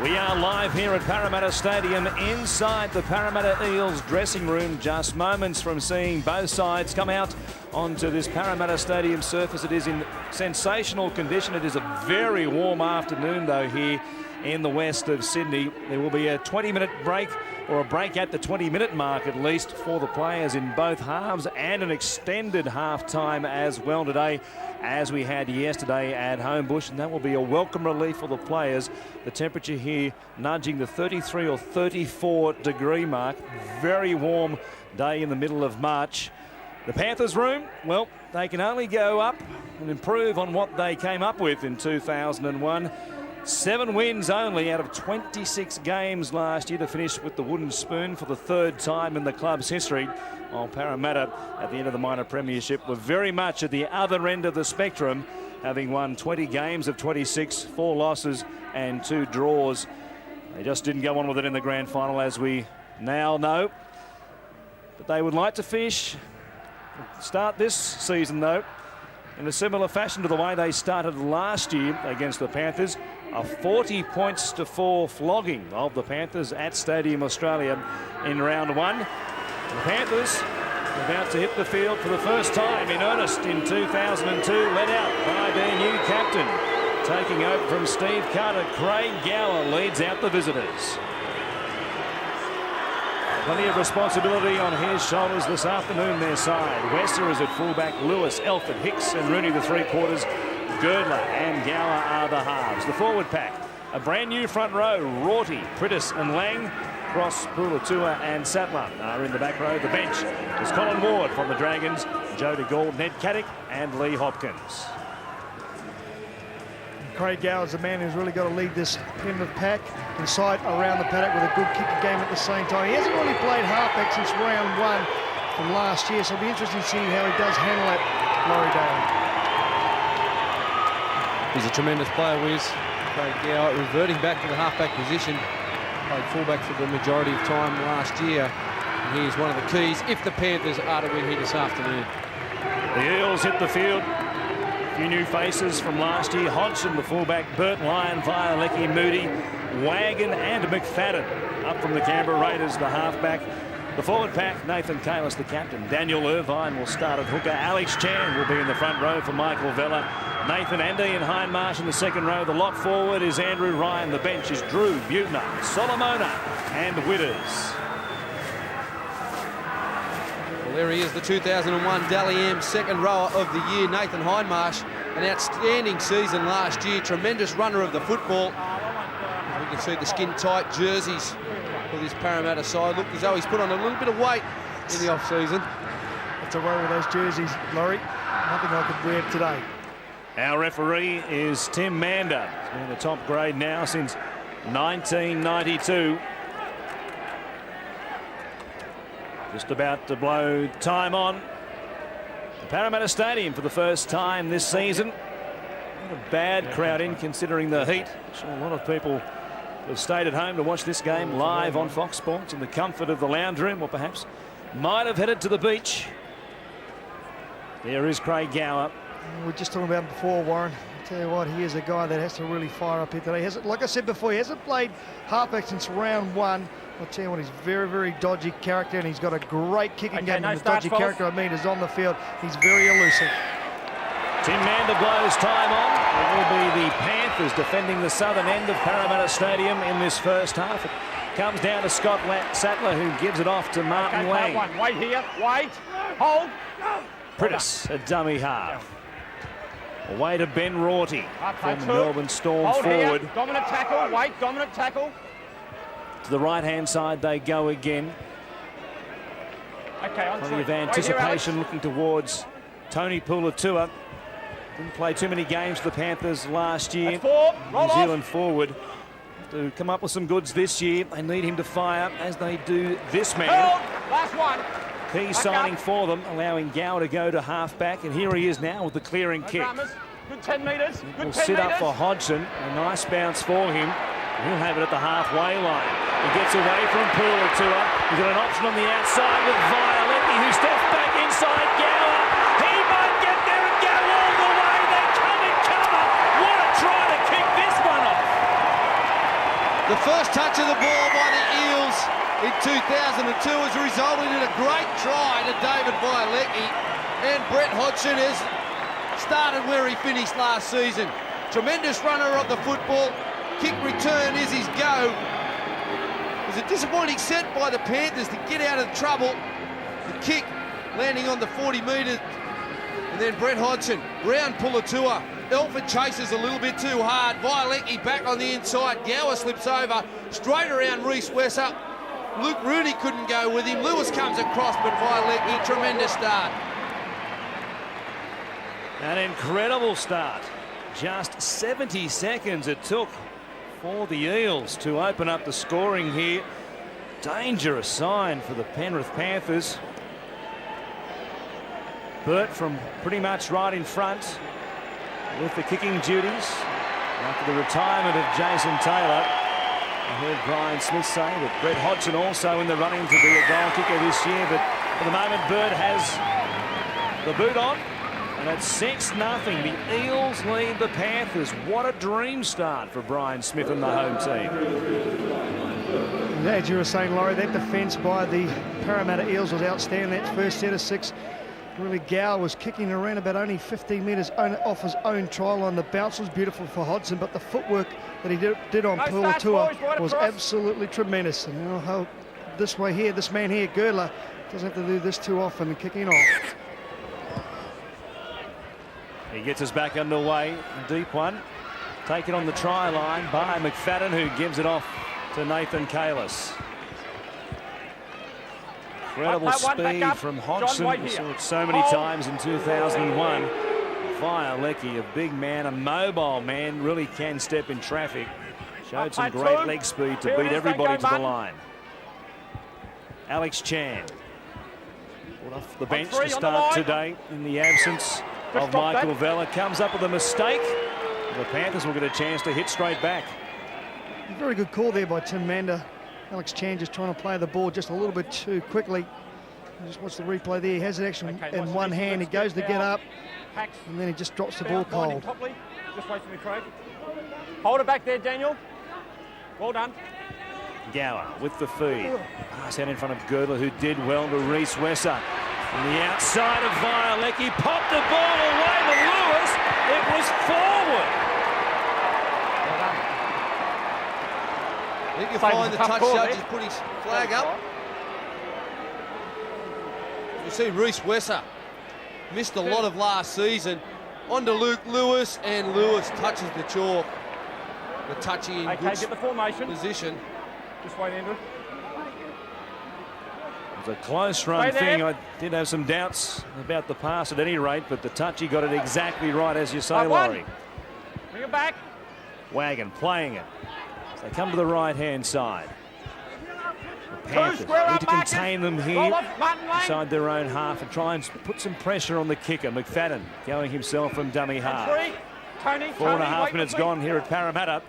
We are live here at Parramatta Stadium inside the Parramatta Eels dressing room, just moments from seeing both sides come out onto this Parramatta Stadium surface. It is in sensational condition. It is a very warm afternoon though here in the west of Sydney. There will be a 20-minute break, or a break at the 20-minute mark at least, for the players in both halves, and an extended half-time as well today, as we had yesterday at Homebush, and that will be a welcome relief for the players. The temperature here nudging the 33 or 34 degree mark. Very warm day in the middle of March. The Panthers room, well, they can only go up and improve on what they came up with in 2001. 7 wins only out of 26 games last year to finish with the wooden spoon for the third time in the club's history, while Parramatta at the end of the minor premiership were very much at the other end of the spectrum, having won 20 games of 26, 4 losses and 2 draws. They just didn't go on with it in the grand final, as we now know. But they would like to start this season though in a similar fashion to the way they started last year against the Panthers. A 40-4 flogging of the Panthers at Stadium Australia in round 1. The Panthers about to hit the field for the first time in earnest in 2002, led out by their new captain. Taking over from Steve Carter, Craig Gower leads out the visitors. Plenty of responsibility on his shoulders this afternoon, their side. Wester is at fullback, Lewis, Elford, Hicks and Rooney the three-quarters. Girdler and Gower are the halves. The forward pack, a brand new front row. Rorty, Prittis and Lang. Cross, Pulatua and Sattler are in the back row. The bench is Colin Ward from the Dragons, Joe DeGaulle, Ned Caddick and Lee Hopkins. Craig Gower is the man who's really got to lead this Penrith pack inside around the paddock with a good kicking game at the same time. He hasn't really played halfback since round 1 from last year, so it'll be interesting to see how he does handle it, Laurie Dale. He's a tremendous player, Wiz. Craig Gower reverting back to the halfback position. Played fullback for the majority of time last year. And he is one of the keys if the Panthers are to win here this afternoon. The Eels hit the field. A few new faces from last year. Hodgson, the fullback, Bert Lyon, Violecki, Moody, Wagon and McFadden. Up from the Canberra Raiders, the halfback. The forward pack, Nathan Kalis, the captain. Daniel Irvine will start at hooker. Alex Chan will be in the front row for Michael Vella. Nathan and Ian Hindmarsh in the second row. The lock forward is Andrew Ryan. The bench is Drew, Butner, Solomona and Witters. Well, there he is, the 2001 Dally M second rower of the year, Nathan Hindmarsh. An outstanding season last year. Tremendous runner of the football. We can see the skin-tight jerseys for this Parramatta side. Look as though he's put on a little bit of weight in the off-season. That's a worry with those jerseys, Laurie. Nothing I could wear today. Our referee is Tim Mander. He's been in the top grade now since 1992. Just about to blow time on the Parramatta Stadium for the first time this season. Not a bad crowd in, considering the heat. I'm sure a lot of people have stayed at home to watch this game live on Fox Sports in the comfort of the lounge room, or perhaps might have headed to the beach. There is Craig Gower. We were just talking about him before, Warren. I'll tell you what, he is a guy that has to really fire up here today. Like I said before, he hasn't played halfback since round 1. I'll tell you what, he's very, very dodgy character, and he's got a great kicking game. And the dodgy character, I mean, is on the field. He's very elusive. Tim Mander blows time on. It will be the Panthers defending the southern end of Parramatta Stadium in this first half. It comes down to Scott Sattler, who gives it off to Martin Lang. Wait here, wait, hold. Prittis, a dummy half. Away to Ben Rorty from the Melbourne Storm hold forward. Here. Dominant tackle, wait, dominant tackle. To the right-hand side they go again. Okay, on Plenty of anticipation looking towards Tony Pulatua. Didn't play too many games for the Panthers last year. New Zealand forward. To come up with some goods this year, they need him to fire, as they do this man. Last one. Key signing for them, allowing Gower to go to half-back, and here he is now with the clearing kick. Good 10 metres. Will sit up for Hodgson. A nice bounce for him. He'll have it at the halfway line. He gets away from Pulatua. He's got an option on the outside with Violecki, who steps back inside Gower. He might get there and go all the way. They come and cover. What a try to kick this one off. The first touch of the ball by the Eels in 2002 has resulted in a great try to David Violecki, and Brett Hodgson has started where he finished last season. Tremendous runner of the football. Kick return is his go. It was a disappointing set by the Panthers to get out of trouble. The kick landing on the 40 metres. And then Brett Hodgson, round Pulatua. Elford chases a little bit too hard. Violecki back on the inside. Gower slips over. Straight around Reece Wesser. Luke Rooney couldn't go with him. Lewis comes across, but Violecki, tremendous start. An incredible start. Just 70 seconds it took for the Eels to open up the scoring here. Dangerous sign for the Penrith Panthers. Burt from pretty much right in front with the kicking duties after the retirement of Jason Taylor. I heard Brian Smith say that Brett Hodgson also in the running to be a goal kicker this year, but for the moment Burt has the boot on, and it's 6-0. The Eels lead the Panthers. What a dream start for Brian Smith and the home team. As you were saying, Laurie, that defence by the Parramatta Eels was outstanding. That first set of 6. Really, Gower was kicking around about only 15 metres off his own try line. The bounce was beautiful for Hodgson, but the footwork that he did on Pulatua was absolutely tremendous. And I hope this way here, this man here, Girdler, doesn't have to do this too often and kicking off. He gets us back underway. A deep one. Taken on the try line by McFadden, who gives it off to Nathan Kalis. Incredible speed from Hodgson. We saw it so many times in 2001. Violecki, a big man, a mobile man, really can step in traffic. Showed some great leg speed to beat everybody to the line. Alex Chan brought off the bench to start today in the absence of Michael Vella. Comes up with a mistake. The Panthers will get a chance to hit straight back. A very good call there by Tim Mander. Alex Chan just trying to play the ball just a little bit too quickly. Just watch the replay there. He has it actually in one hand. He goes to get up, and then he just drops the ball cold. Just wait for me, Craig. Hold it back there, Daniel. Well done. Gower with the feed. Pass out in front of Girdler, who did well to Reece Wesser. On the outside of Violecki, popped the ball away to Lewis. It was forward. You can find the touch judge has put his flag up. You see Reece Wesser missed a lot of last season. On to Luke Lewis, and Lewis touches the chalk. The touchy in good get the formation position. Just wait, Andrew. It was a close run thing. I did have some doubts about the pass at any rate, but the touchy got it exactly right, as you say, Laurie. Bring it back. Wagon playing it. They come to the right-hand side. The Panthers need to contain them here inside their own half and try and put some pressure on the kicker. McFadden going himself from dummy half. 4.5 minutes gone here at Parramatta.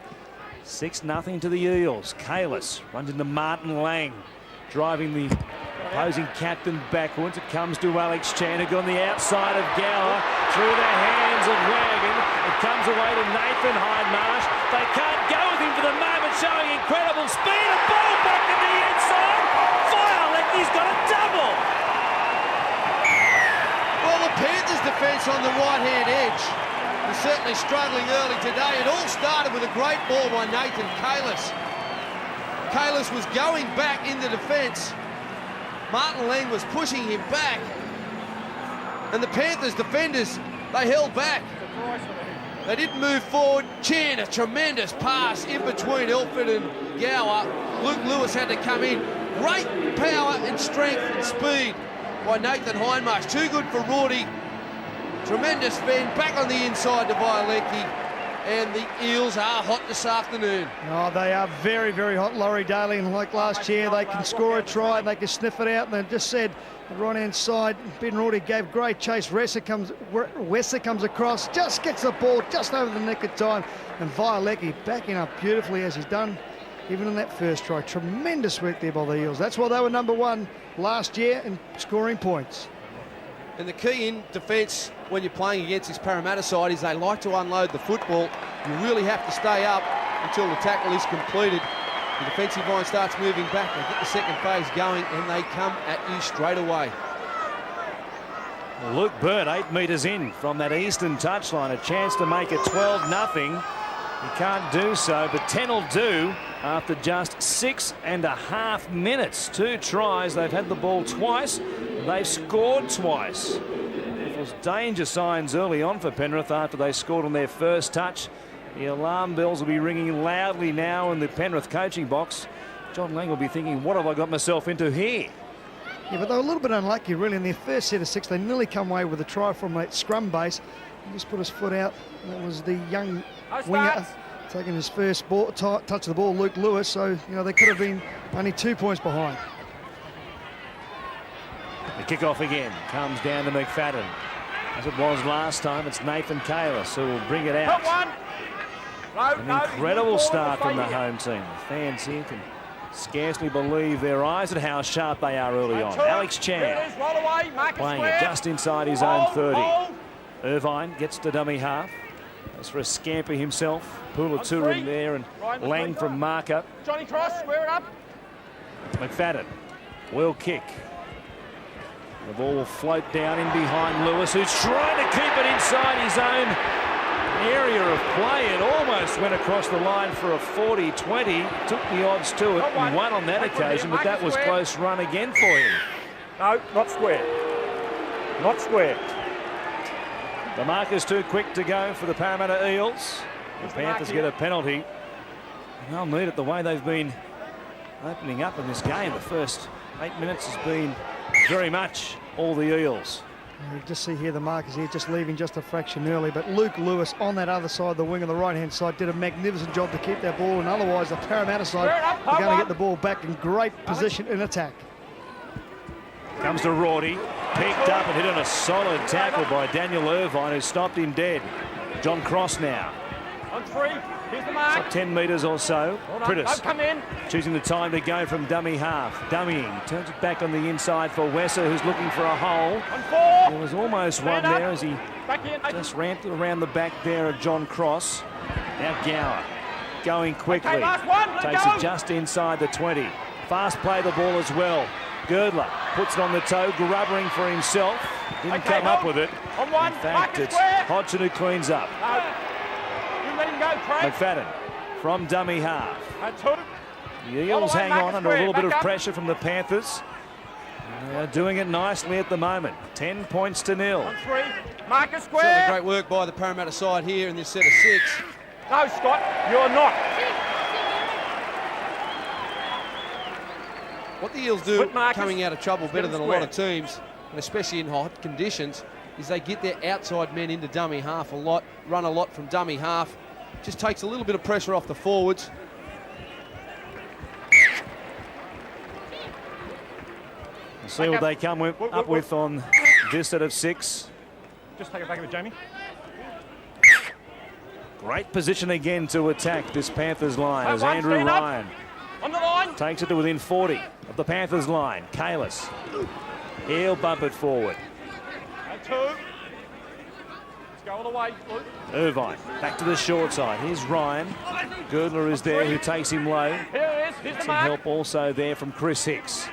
6-0 to the Eels. Kalis runs into Martin Lang, driving the opposing captain backwards. It comes to Alex Chan, who got on the outside of Gower through the hands of Wagon. It comes away to Nathan Hindmarsh. They can't go with him for the moment, showing incredible speed. A ball back to the inside. Violecki's got a double. Well, the Panthers' defence on the right-hand edge was certainly struggling early today. It all started with a great ball by Nathan Kalis. Kalis was going back in the defence. Martin Lang was pushing him back. And the Panthers defenders, they held back. They didn't move forward. Chan, a tremendous pass in between Elford and Gower. Luke Lewis had to come in. Great power and strength and speed by Nathan Hindmarsh. Too good for Rorty. Tremendous bend back on the inside to Violecki. And the Eels are hot this afternoon. Oh, they are very, very hot, Laurie Daly. And like last year, they can score a try and they can sniff it out. And they just said, the right-hand side, Ben Rorty gave great chase. Wesser comes across, just gets the ball just over the nick of time. And Violecki backing up beautifully as he's done, even in that first try. Tremendous work there by the Eels. That's why they were #1 last year in scoring points. And the key in defence when you're playing against this Parramatta side is they like to unload the football. You really have to stay up until the tackle is completed. The defensive line starts moving back. They get the second phase going, and they come at you straight away. Well, Luke Burt 8 metres in from that eastern touchline. A chance to make it 12-0. He can't do so, but 10 will do after just 6.5 minutes. 2 tries. They've had the ball twice. They've scored twice. It was danger signs early on for Penrith after they scored on their first touch. The alarm bells will be ringing loudly now in the Penrith coaching box. John Lang will be thinking, what have I got myself into here? Yeah, but they were a little bit unlucky, really. In their first set of 6, they nearly come away with a try from that scrum base. He just put his foot out. That was the young winger taking his first ball, touch of the ball, Luke Lewis. So, you know, they could have been only 2 points behind. The kickoff again comes down to McFadden. As it was last time, it's Nathan Kalis who will bring it out. An incredible start from the home team. The fans here can scarcely believe their eyes at how sharp they are early on. Alex Chan playing it just inside his own 30. Irvine gets to dummy half. That's for a scamper himself. Pulatura in there and Lang from marker. Johnny Cross, square it up. McFadden will kick. The ball will float down in behind Lewis, who's trying to keep it inside his own area of play. It almost went across the line for a 40-20. Took the odds to it and won on that occasion, but that was close run again for him. No, not square. Not square. The marker's too quick to go for the Parramatta Eels. The Panthers get a penalty. And they'll need it the way they've been opening up in this game. The first 8 minutes has been very much all the Eels. You just see here the markers here just leaving just a fraction early, but Luke Lewis on that other side of the wing on the right-hand side did a magnificent job to keep that ball, and otherwise the Parramatta side are going to get the ball back in great position in attack. Comes to Rorty, picked up and hit on a solid tackle by Daniel Irvine, who stopped him dead. John Cross now. On 3, here's the mark. Up 10 metres or so. Prittis come in. choosing the time to go from dummy half. Dummying, turns it back on the inside for Wesser, who's looking for a hole. On 4. There was almost one there as he just ramped it around the back there of John Cross. Now Gower going quickly. Okay, last one. Takes it just inside the 20. Fast play the ball as well. Girdler puts it on the toe, grubbering for himself. Didn't come up with it. On 1. In fact, it's Hodgson who cleans up. You let him go, Craig. McFadden from dummy half. 2. The Eels hang on under a little bit of Back up. pressure from the Panthers. They're doing it nicely at the moment. 10 points to 0. On 3. Marcus Certainly square. great work by the Parramatta side here in this set of 6. No, Scott, you're not. What the Eels do, Split Marcus. coming out of trouble better Get than a him lot of square. teams, and especially in hot conditions, is they get their outside men into dummy half a lot, run a lot from dummy half. Just takes a little bit of pressure off the forwards. We'll see what they come up with on this set of 6. Just take it back a bit, Jamie. Great position again to attack this Panthers line as One, Andrew stand up. Ryan On the line. takes it to within 40 of the Panthers line. Kalis, he'll bump it forward. And 2. Let's go all the way, Luke. Irvine back to the short side. Here's Ryan. Girdler is there, who takes him low. Here it is. Here's the Some mark. help also there from Chris Hicks.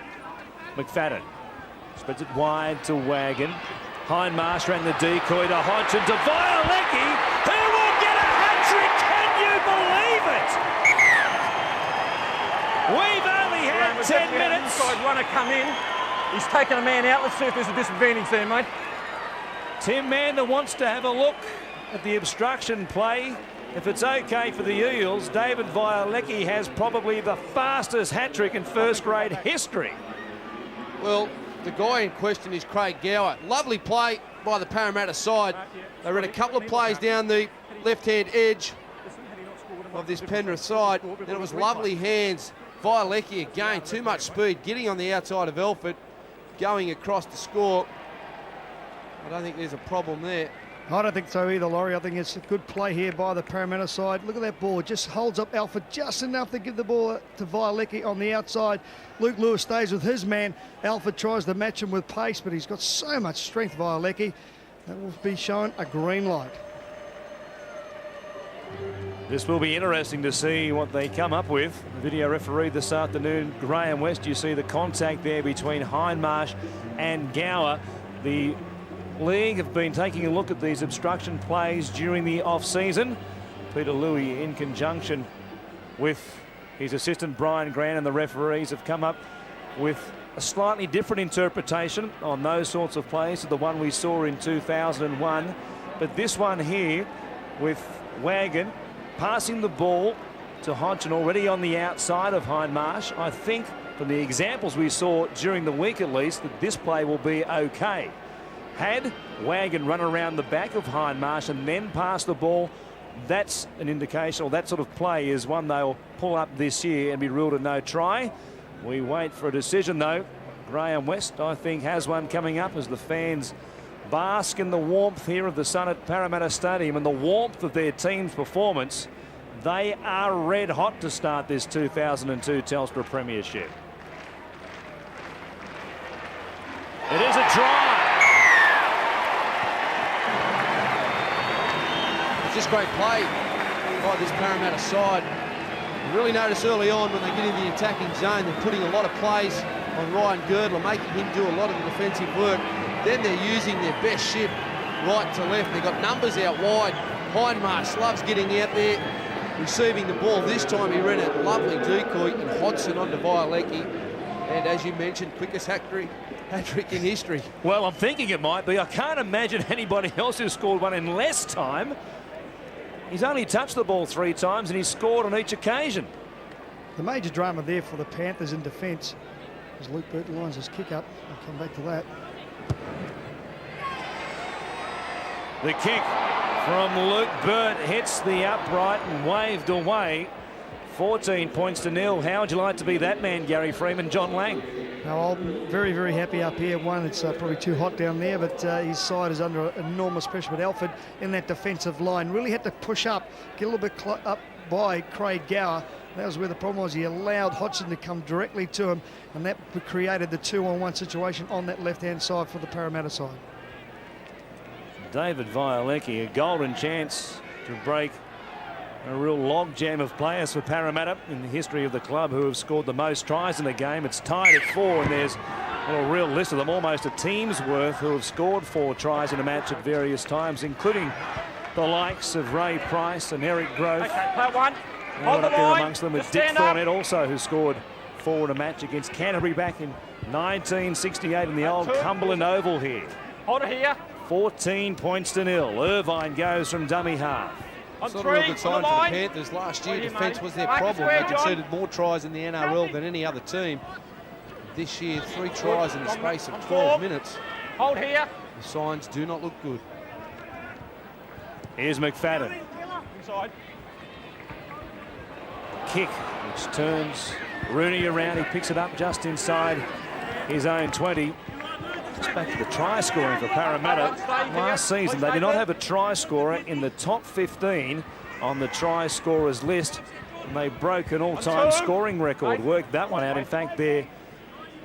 McFadden spreads it wide to Wagon. Hindmarsh ran the decoy to Hodgson to Violecki, who will get a hat-trick. Can you believe it? We've only had 10 minutes. Inside runner come in. He's taken a man out. Let's see if there's a disadvantage there, mate. Tim Mander wants to have a look at the obstruction play. If it's okay for the Eels, David Violecki has probably the fastest hat-trick in first-grade history. Well, the guy in question is Craig Gower. Lovely play by the Parramatta side. They ran a couple of plays down the left-hand edge of this Penrith side, and it was lovely hands. Violecki again, too much speed, getting on the outside of Elford, going across to score. I don't think there's a problem there. I don't think so either, Laurie. I think it's a good play here by the Parramatta side. Look at that ball. It just holds up Alford just enough to give the ball to Violecki on the outside. Luke Lewis stays with his man. Alford tries to match him with pace, but he's got so much strength, Violecki. That will be shown a green light. This will be interesting to see what they come up with. The video referee this afternoon, Graham West, you see the contact there between Hindmarsh and Gower. The league have been taking a look at these obstruction plays during the off-season. Peter Louis, in conjunction with his assistant Brian Grant and the referees, have come up with a slightly different interpretation on those sorts of plays to the one we saw in 2001. But this one here with Wagon passing the ball to Hodgson already on the outside of Hindmarsh, I think from the examples we saw during the week at least that this play will be okay. Had Wagon run around the back of Hindmarsh and then pass the ball, that's an indication, or that sort of play is one they'll pull up this year and be ruled a no try. We wait for a decision though. Graham West, I think, has one coming up as the fans bask in the warmth here of the sun at Parramatta Stadium and the warmth of their team's performance. They are red hot to start this 2002 Telstra Premiership. It is a try. It's just great play by this Parramatta side. You really notice early on when they get in the attacking zone, they're putting a lot of plays on Ryan Girdler, making him do a lot of the defensive work. Then they're using their best ship right to left. They've got numbers out wide. Hindmarsh loves getting out there, receiving the ball. This time he ran a lovely decoy and Hodgson onto Violecki. And as you mentioned, quickest hat-trick in history. Well, I'm thinking it might be. I can't imagine anybody else who scored one in less time. He's only touched the ball 3 times and he's scored on each occasion. The major drama there for the Panthers in defence as Luke Burton lines his kick up. I'll come back to that. The kick from Luke Burt hits the upright and waved away. 14 points to nil. How would you like to be that man, Gary Freeman? John Lang. Now, I'm very, very happy up here. One, it's probably too hot down there, but his side is under enormous pressure. But Alfred in that defensive line really had to push up, get a little bit up by Craig Gower. That was where the problem was. He allowed Hodgson to come directly to him, and that created the 2-on-1 situation on that left-hand side for the Parramatta side. David Violecki, a golden chance to break a real logjam of players for Parramatta in the history of the club who have scored the most tries in the game. It's tied at 4, and there's a real list of them, almost a team's worth, who have scored 4 tries in a match at various times, including the likes of Ray Price and Eric Grove. Okay, play one. Hold the line. Amongst them with Dick Thornett also, who scored 4 in a match against Canterbury back in 1968 in the old Cumberland Oval here. Hold it here. 14 points to nil. Irvine goes from dummy half. It's not a real good sign for the Panthers. Last year, defence was their problem. They conceded more tries in the NRL than any other team. This year, 3 tries in the space of 12 minutes. Hold here. The signs do not look good. Here's McFadden. Inside. Kick, which turns Rooney around. He picks it up just inside his own 20. Just back to the try scoring for Parramatta. Last season, they did not have a try scorer in the top 15 on the try scorers list. And they broke an all-time scoring record, worked that one out. In fact, their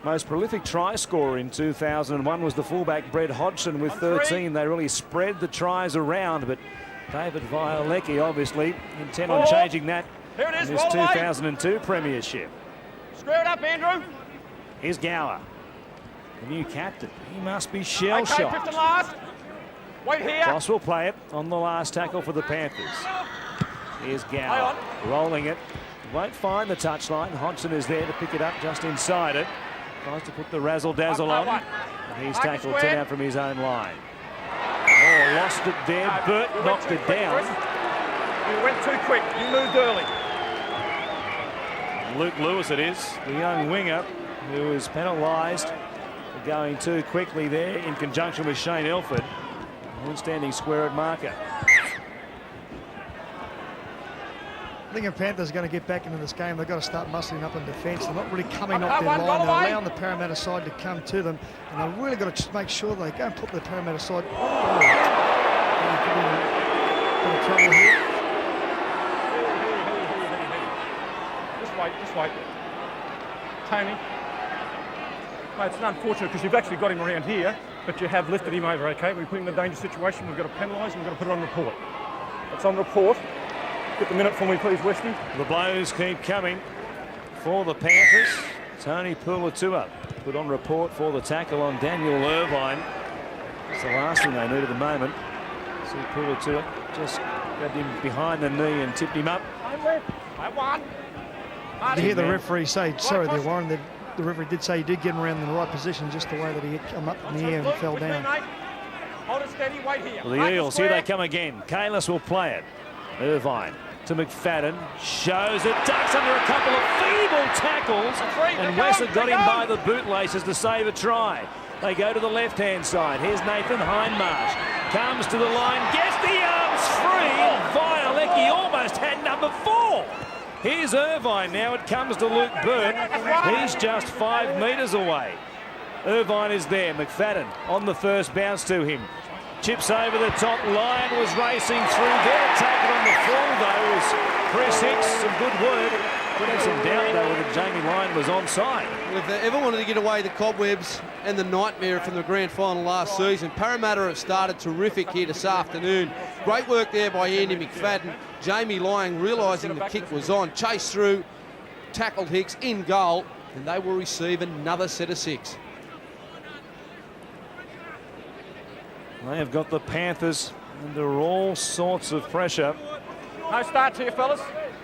most prolific try scorer in 2001 was the fullback Brett Hodgson with 13. They really spread the tries around, but David Violecki obviously intent on changing that in this 2002 Premiership. Screw it up, Andrew. Here's Gower, the new captain. He must be shell-shocked. Okay, 5th and last. Wait here. Ross will play it on the last tackle for the Panthers. Here's Gower, rolling it. Won't find the touchline. Hodgson is there to pick it up just inside it. Tries to put the razzle-dazzle on. And he's tackled 10 out from his own line. Oh, lost it there. Burt knocked it down. You went too quick. You moved early. Luke Lewis it is, the young winger, who is penalised for going too quickly there in conjunction with Shane Elford, who's standing square at marker. I think if Panthers are going to get back into this game, they've got to start muscling up in defence. They're not really coming off their line. They're allowing the Parramatta side to come to them, and they've really got to make sure they go and put the Parramatta side. Bit of trouble here. Just wait. Tony. Mate, it's unfortunate because you've actually got him around here, but you have lifted him over, okay? We put him in a dangerous situation. We've got to penalise and we've got to put it on report. It's on report. Get the minute for me, please, Westy. The blows keep coming for the Panthers. Tony Puletua put on report for the tackle on Daniel Irvine. It's the last thing they need at the moment. See Puletua just grabbed him behind the knee and tipped him up. I won. You hear the referee say, sorry there, Warren, the referee did say he did get him around in the right position, just the way that he had come up in the air and fell down. Hold it steady, wait here. Well, the Eels, here they come again. Kalis will play it. Irvine to McFadden, shows it, ducks under a couple of feeble tackles, and Wessel got him by the bootlaces to save a try. They go to the left-hand side. Here's Nathan Hindmarsh. Comes to the line, gets the arms free. Violecki almost had number 4. Here's Irvine now. It comes to Luke Byrne. He's just 5 metres away. Irvine is there. McFadden on the first bounce to him. Chips over the top. Lyon was racing through there. Taken on the full, though, was Chris Hicks. Some good work. Could have some doubt, though, whether Jamie Lyon was onside. Well, if they ever wanted to get away the cobwebs and the nightmare from the grand final last season, Parramatta have started terrific here this afternoon. Great work there by Andy McFadden. Jamie Lyon realising the kick was on, chased through, tackled Hicks in goal, and they will receive another set of 6. They have got the Panthers under all sorts of pressure. No starts here, fellas.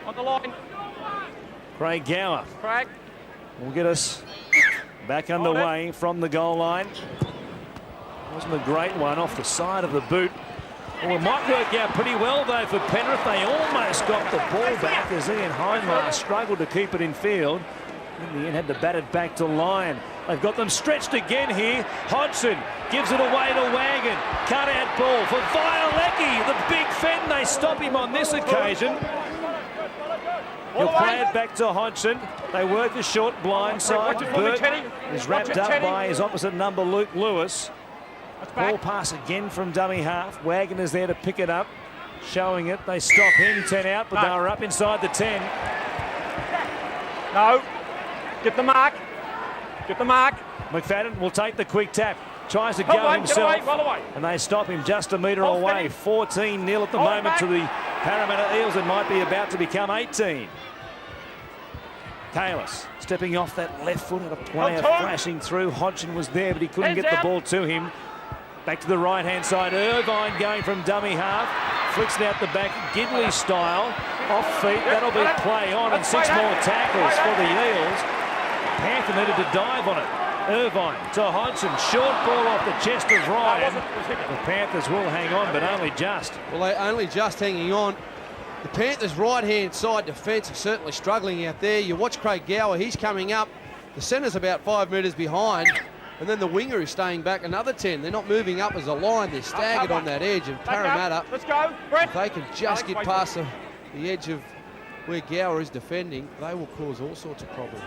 On the line. Craig Gower Craig. will get us back underway from the goal line. Wasn't a great one off the side of the boot. Well, it might work out pretty well, though, for Penrith. They almost got the ball back as Ian Hindmarsh struggled to keep it in field. In the end, had to bat it back to Lyon. They've got them stretched again here. Hodgson gives it away to Wagon. Cut out ball for Violecki. The big Fen. They stop him on this occasion. He'll play it back to Hodgson. They work a short blind side. Burt is wrapped up by his opposite number, Luke Lewis. Ball pass again from dummy half. Wagon is there to pick it up. Showing it. They stop him. 10 out, but they were up inside the 10. No. Get the mark. Get the mark. McFadden will take the quick tap. Tries to go himself. And they stop him just a metre away. 14-0 at the moment to the Parramatta Eels. It might be about to become 18. Kalis stepping off that left foot and a player flashing through. Hodgson was there, but he couldn't get the ball to him. Back to the right-hand side. Irvine going from dummy half. Flicks it out the back, Gidley style. Off feet, that'll be play on, and 6 more tackles for the Eels. Panther needed to dive on it. Irvine to Hodgson. Short ball off the chest of Ryan. The Panthers will hang on, but only just. Well, they're only just hanging on. The Panthers' right-hand side defence are certainly struggling out there. You watch Craig Gower, he's coming up. The centre's about 5 metres behind. And then the winger is staying back another 10. They're not moving up as a line. They're staggered on that edge. And Parramatta, let's go. Brett. If they can just get past the edge of where Gower is defending, they will cause all sorts of problems.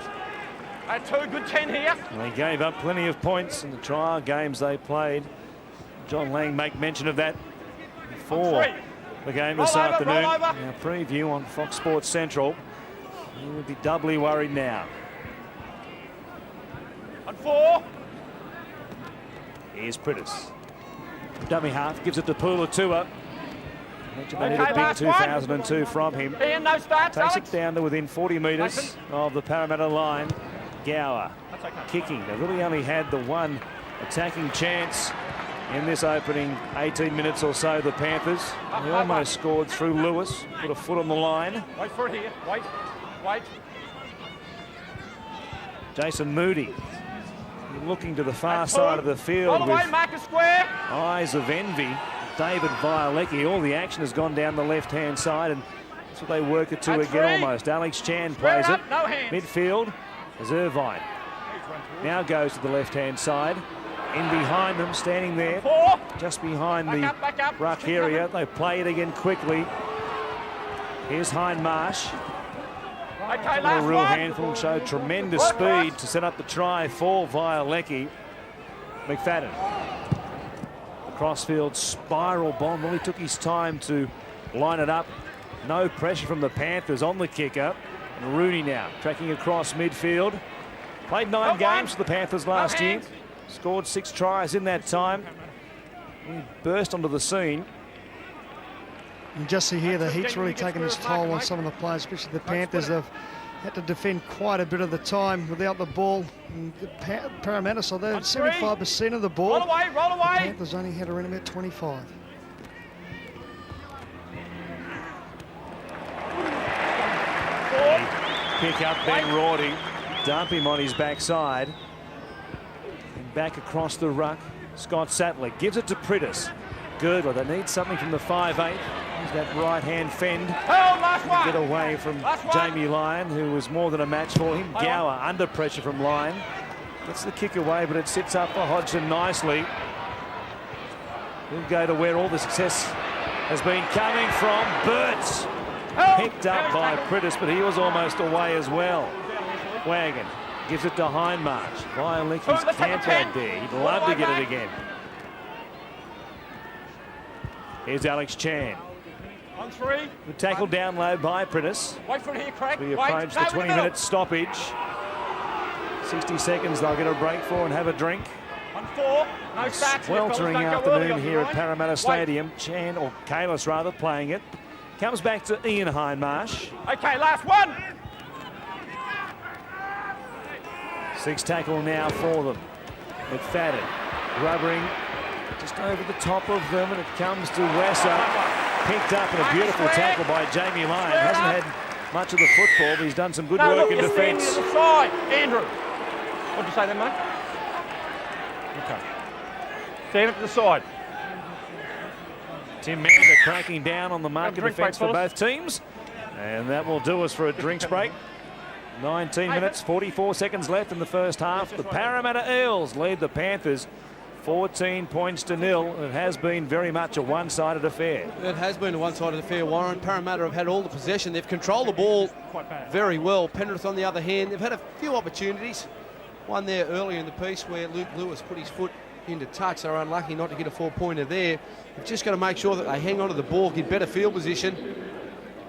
2, good 10 here. They gave up plenty of points in the trial games they played. John Lang make mention of that before the game this afternoon. Our preview on Fox Sports Central. He would be doubly worried now. On 4. Here's Prittis. Dummy half, gives it to Puletua. Mentioned they need a big 2002 from him. Ian, no starts, Takes Alex. it down to within 40 metres of the Parramatta line. Gower kicking. They really only had the one attacking chance in this opening 18 minutes or so, the Panthers. They almost scored through Lewis. Put a foot on the line. Wait for it here. Wait. Jason Moody looking to the far side of the field with eyes of envy. David Violecki. All the action has gone down the left-hand side, and that's what they work it to again almost. Alex Chan plays it. Midfield is Irvine. Now goes to the left-hand side. In behind them, standing there, just behind the ruck area. They play it again quickly. Here's Hindmarsh. A real handful, showed tremendous speed to set up the try for Violecki. McFadden. The crossfield spiral bomb. Really took his time to line it up. No pressure from the Panthers on the kicker. And Rooney now tracking across midfield. Played 9 games for the Panthers last year. Scored 6 tries in that time. He burst onto the scene. And just to hear the heat's really taken its toll on some of the players, especially the Panthers. They've had to defend quite a bit of the time without the ball. And the Parramatta, so they had 75% of the ball. Roll away, roll away. The Panthers only had around about 25. Pick up Ben Rorty, dump him on his backside. And back across the ruck, Scott Sattler gives it to Pritis. Girdler, they need something from the 5'8". He's that right-hand fend. Get away from Jamie Lyon, who was more than a match for him. Gower under pressure from Lyon. Gets the kick away, but it sits up for Hodgson nicely. He'll go to where all the success has been coming from. Burts. Picked up by Pritis, but he was almost away as well. Wagon gives it to Hindmarsh. Violinki's camped out there. He'd love to get it again. Here's Alex Chan. On 3. The tackle down low by Pritis. Wait for it here, Craig. We approach the 20-minute stoppage. 60 seconds they'll get a break for and have a drink. On 4. No stats. Sweltering afternoon here at Parramatta Stadium. Chan, or Kalis rather, playing it. Comes back to Ian Hindmarsh. Okay, last one. 6 tackle now for them. McFadden rubbering just over the top of them, and it comes to Wesser. Picked up in a beautiful tackle by Jamie Lyon. Hasn't had much of the football, but he's done some good work in defence. Andrew. What did you say then, mate? Okay. Stand up to the side. Tim Mander cracking down on the mark of defence for both teams. And that will do us for a drinks break. 19 minutes, 44 seconds left in the first half. The Parramatta Eels lead the Panthers 14 points to 0. It has been very much a one-sided affair. It has been a one-sided affair, Warren. Parramatta have had all the possession. They've controlled the ball very well. Penrith, on the other hand, they've had a few opportunities. One there earlier in the piece where Luke Lewis put his foot into touch. They were unlucky not to get a 4-pointer there. They've just got to make sure that they hang on to the ball, get better field position.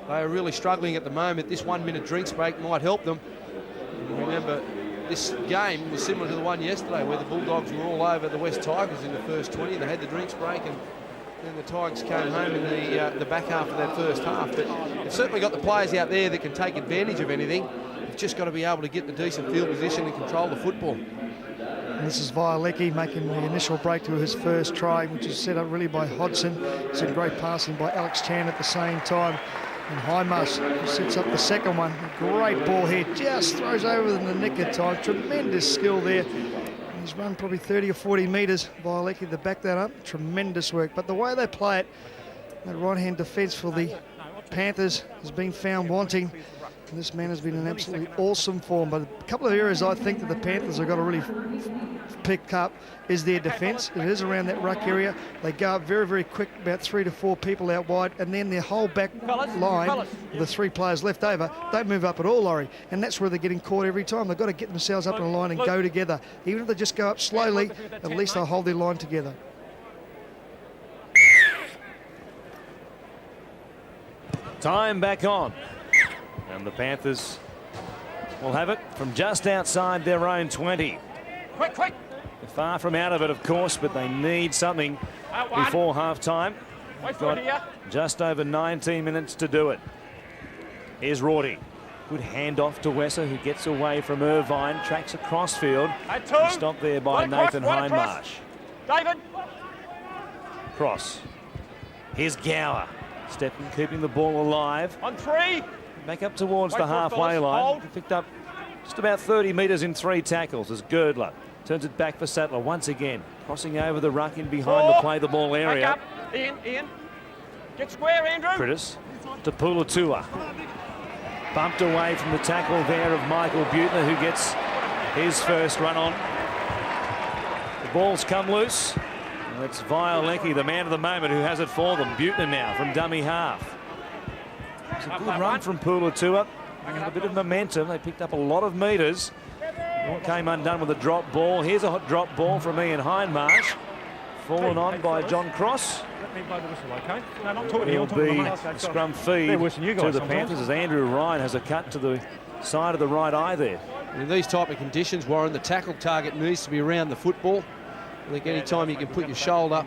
They are really struggling at the moment. This 1-minute drinks break might help them. And remember, this game was similar to the one yesterday where the Bulldogs were all over the West Tigers in the first 20. They had the drinks break, and then the Tigers came home in the back half of that first half. But they've certainly got the players out there that can take advantage of anything. They've just got to be able to get the decent field position and control the football. And this is Violecki making the initial break to his first try, which is set up really by Hodgson. Some great passing by Alex Chan at the same time. And Hindmarsh sets up the second one. A great ball here, just throws over in the nick of time. Tremendous skill there. He's run probably 30 or 40 metres. Violecki to back that up. Tremendous work. But the way they play it, that right-hand defence for the Panthers has been found wanting. And this man has been in absolutely awesome form. But a couple of areas I think that the Panthers have got to really pick up is their defence. It is around that ruck area. They go up very, very quick, about 3 to 4 people out wide, and then their whole back line, the 3 players left over, don't move up at all, Laurie. And that's where they're getting caught every time. They've got to get themselves up in a line and go together. Even if they just go up slowly, at least they'll hold their line together. Time back on. And the Panthers will have it from just outside their own 20. Quick, quick. They're far from out of it, of course, but they need something before half-time. Wait for it here. Just over 19 minutes to do it. Here's Rorty. Good handoff to Wesser, who gets away from Irvine, tracks across field. Stopped there by Nathan Hindmarsh. David. Cross. Here's Gower. Stepping, keeping the ball alive. On 3. Back up towards the halfway line. Picked up just about 30 metres in 3 tackles as Girdler turns it back for Sattler once again. Crossing over the ruck in behind the play the ball area. Ian. Get square, Andrew. Pritis to Pulatua. Bumped away from the tackle there of Michael Butner, who gets his first run on. The ball's come loose. And it's Violecki, the man of the moment, who has it for them. Butner now from dummy half. It's a good run from Pulatua. A bit of momentum. They picked up a lot of metres. Came undone with a drop ball. Here's a hot drop ball from Ian Hindmarsh. Fallen on by John Cross. Let me blow the whistle, okay? No, not talking to you. It'll be scrum feed to the Panthers as Andrew Ryan has a cut to the side of the right eye there. In these type of conditions, Warren, the tackle target needs to be around the football. I think any time you can put your shoulder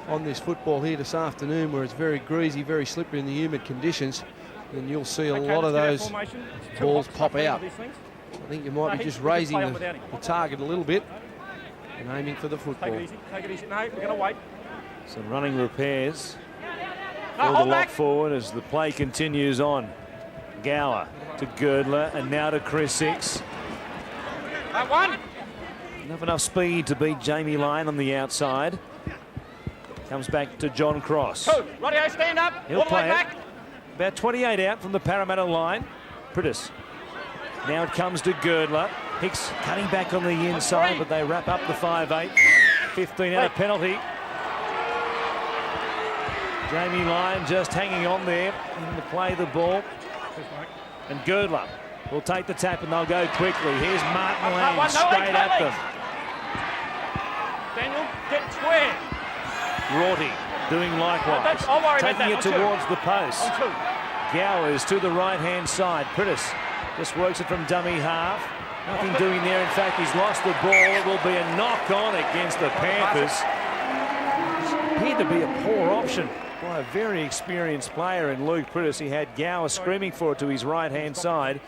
on this football here this afternoon, where it's very greasy, very slippery in the humid conditions, then you'll see a lot of those balls pop out. I think you might be just raising the target a little bit and aiming for the football. Take it easy. No, we're going to wait. Some running repairs for the lock forward as the play continues on. Gower to Girdler and now to Chris Six. That one. Not enough speed to beat Jamie Lyon on the outside. Comes back to John Cross. Two. Radio, stand up. He'll play it. About 28 out from the Parramatta line. Pritis. Now it comes to Girdler. Hicks cutting back on the inside, but they wrap up the 5-8. 15 out of penalty. Jamie Lyon just hanging on there to play the ball. And Girdler will take the tap and they'll go quickly. Here's Martin Lang straight at them. Daniel, get square. Rorty doing likewise. Taking it towards the post. Gowers to the right-hand side. Pritis just works it from dummy half. Nothing doing there. In fact, he's lost the ball. It will be a knock-on against the Panthers. It appeared to be a poor option by a very experienced player in Luke Pritis. He had Gower screaming for it to his right-hand side.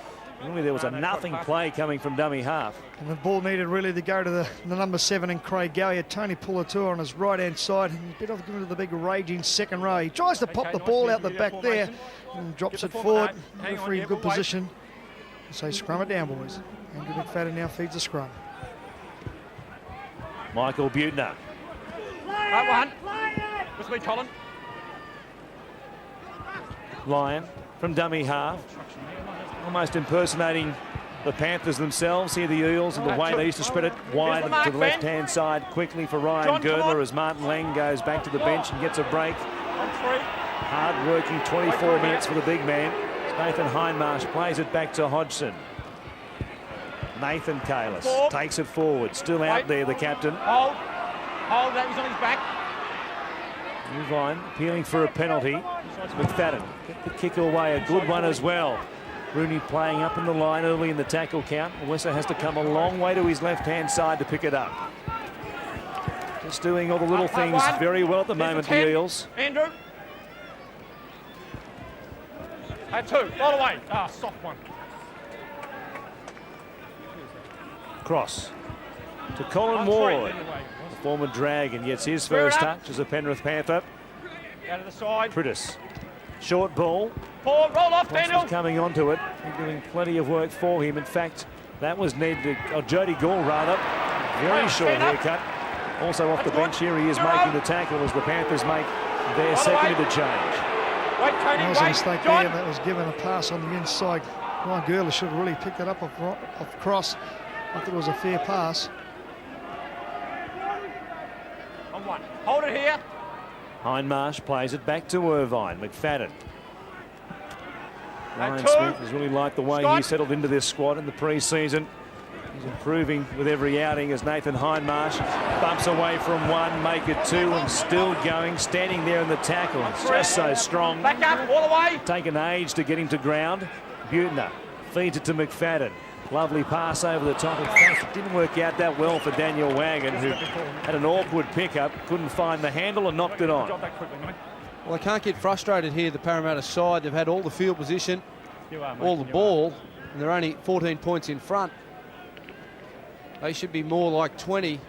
Really, there was a nothing play coming from dummy half. And the ball needed really to go to the number 7 in Craig Gower. He had Tony Pulatua on his right-hand side. He's a bit off giving to the big raging second row. He tries to pop the ball out the back there and drops it forward. Referee in good position. So scrum it down, boys. Andrew McFadden now feeds the scrum. Michael Butner. That one. With me, Colin. Lyon from dummy half. Almost impersonating the Panthers themselves. Here the Eels and the way they used to spread it wide to the left-hand side quickly for Ryan Girdler as Martin Lang goes back to the bench and gets a break. Hard working 24 minutes for the big man. Nathan Hindmarsh plays it back to Hodgson. Nathan Kalis takes it forward. Still out there, the captain. Hold, that was on his back. Irvine appealing for a penalty. McFadden get the kick away, a good one as well. Rooney playing up in the line early in the tackle count. Wesser has to come a long way to his left-hand side to pick it up. Just doing all the little things very well at the moment, the Eels. Andrew. At 2, all the way. Soft one. Cross to Colin Ward. The former Dragon gets his first touch as a Penrith Panther. Out of the side. Pritis. Short ball. Roll off, Daniel. Coming onto it. They're doing plenty of work for him. In fact, that was Jody Gall rather. Very short haircut. Also off the bench here, he is making the tackle as the Panthers make their second interchange. Wait, Tony, that was a mistake there. That was given a pass on the inside. Ryan Girdler should have really picked it up off Cross. I thought it was a fair pass. On one. Hold it here. Hindmarsh plays it back to Irvine. McFadden. Ryan two. Smith has really liked the way he settled into this squad in the pre-season. He's improving with every outing as Nathan Hindmarsh bumps away from one, make it two, and still going, standing there in the tackle. It's just so strong. Back up, all the way. Taken age to get him to ground. Butner feeds it to McFadden. Lovely pass over the top. In fact, it didn't work out that well for Daniel Wagon, who had an awkward pickup, couldn't find the handle and knocked it on. Well, they can't get frustrated here, the Parramatta side. They've had all the field position, all the ball, and they're only 14 points in front. They should be more like 20.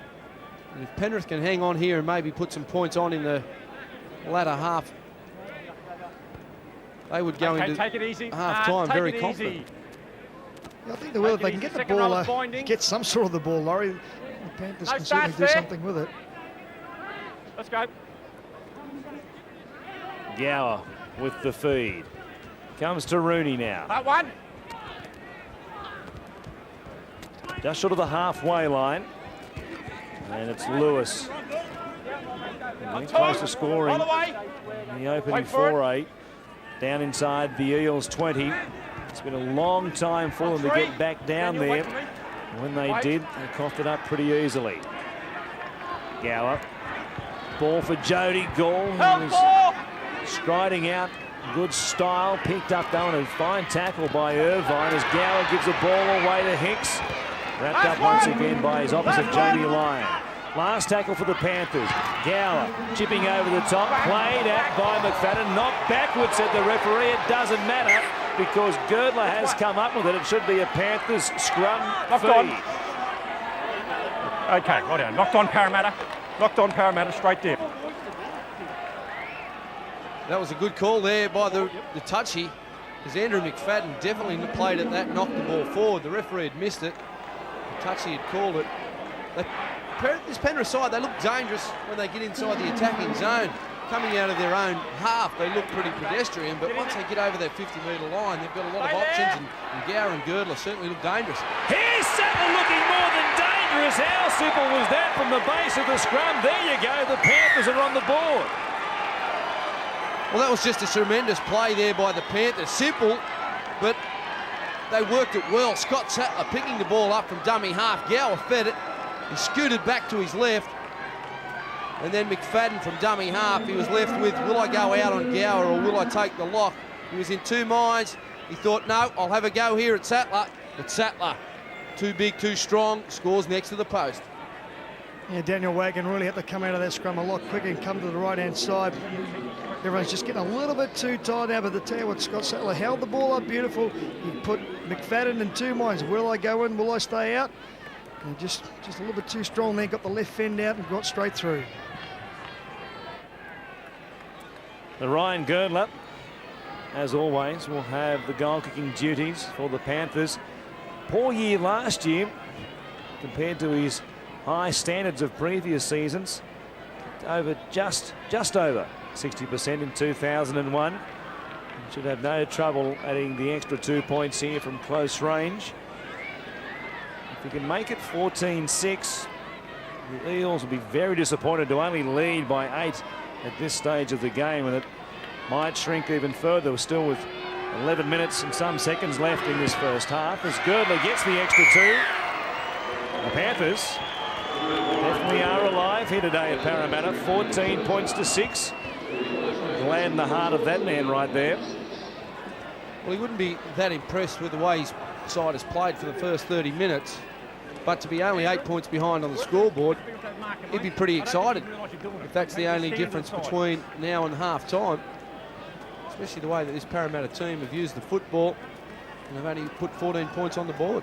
And if Penrith can hang on here and maybe put some points on in the latter half, they would go into half-time very confident. Yeah, I think they will if they can get the ball, get some sort of the ball, Laurie. The Panthers can certainly do something with it. Let's go. Gower with the feed. Comes to Rooney now. That one. Just short of the halfway line. And it's Lewis. Close to scoring in the opening 4-8. Down inside the Eels 20. It's been a long time for them to get back down there. When they did, they coughed it up pretty easily. Gower. Ball for Jody Gall, who's striding out. Good style. Picked up though, and a fine tackle by Irvine as Gower gives the ball away to Hicks. Wrapped up once again by his opposite, Jamie Lyon. Last tackle for the Panthers. Gower chipping over the top, played at by McFadden, knocked backwards at the referee. It doesn't matter because Girdler has come up with it. It should be a Panthers scrum feed. Okay, right down. Knocked on Parramatta. Knocked on Parramatta straight there. That was a good call there by the touchy, because Andrew McFadden definitely played at that, knocked the ball forward. The referee had missed it. The touchy had called it. This Penrith side, they look dangerous when they get inside the attacking zone. Coming out of their own half, they look pretty pedestrian, but once they get over that 50-metre line, they've got a lot of options, and Gower and Girdler certainly look dangerous. Here's Sattler looking more than dangerous. How simple was that from the base of the scrum? There you go, the Panthers are on the board. Well, that was just a tremendous play there by the Panthers. Simple, but they worked it well. Scott Sattler picking the ball up from dummy half. Gower fed it. He scooted back to his left. And then McFadden from dummy half. He was left with, will I go out on Gower or will I take the lock? He was in two minds. He thought, no, I'll have a go here at Sattler. But Sattler, too big, too strong, scores next to the post. Yeah, Daniel Wagon really had to come out of that scrum a lot quicker and come to the right-hand side. Everyone's just getting a little bit too tight now, but I tell you what, Scott Sattler held the ball up beautiful. He put McFadden in two minds. Will I go in? Will I stay out? And just a little bit too strong there. Got the left fend out and got straight through. The Ryan Girdler, as always, will have the goal-kicking duties for the Panthers. Poor year last year compared to his high standards of previous seasons. Over just over 60% in 2001. Should have no trouble adding the extra 2 points here from close range. If he can make it 14-6, the Eels will be very disappointed to only lead by 8 at this stage of the game, and it might shrink even further, still with 11 minutes and some seconds left in this first half, as Girdler gets the extra 2. The Panthers definitely are alive here today at Parramatta. 14 points to 6. Land the heart of that man right there. Well, he wouldn't be that impressed with the way his side has played for the first 30 minutes, but to be only 8 points behind on the scoreboard, he'd be pretty excited if that's the only difference between now and half-time, especially the way that this Parramatta team have used the football and have only put 14 points on the board.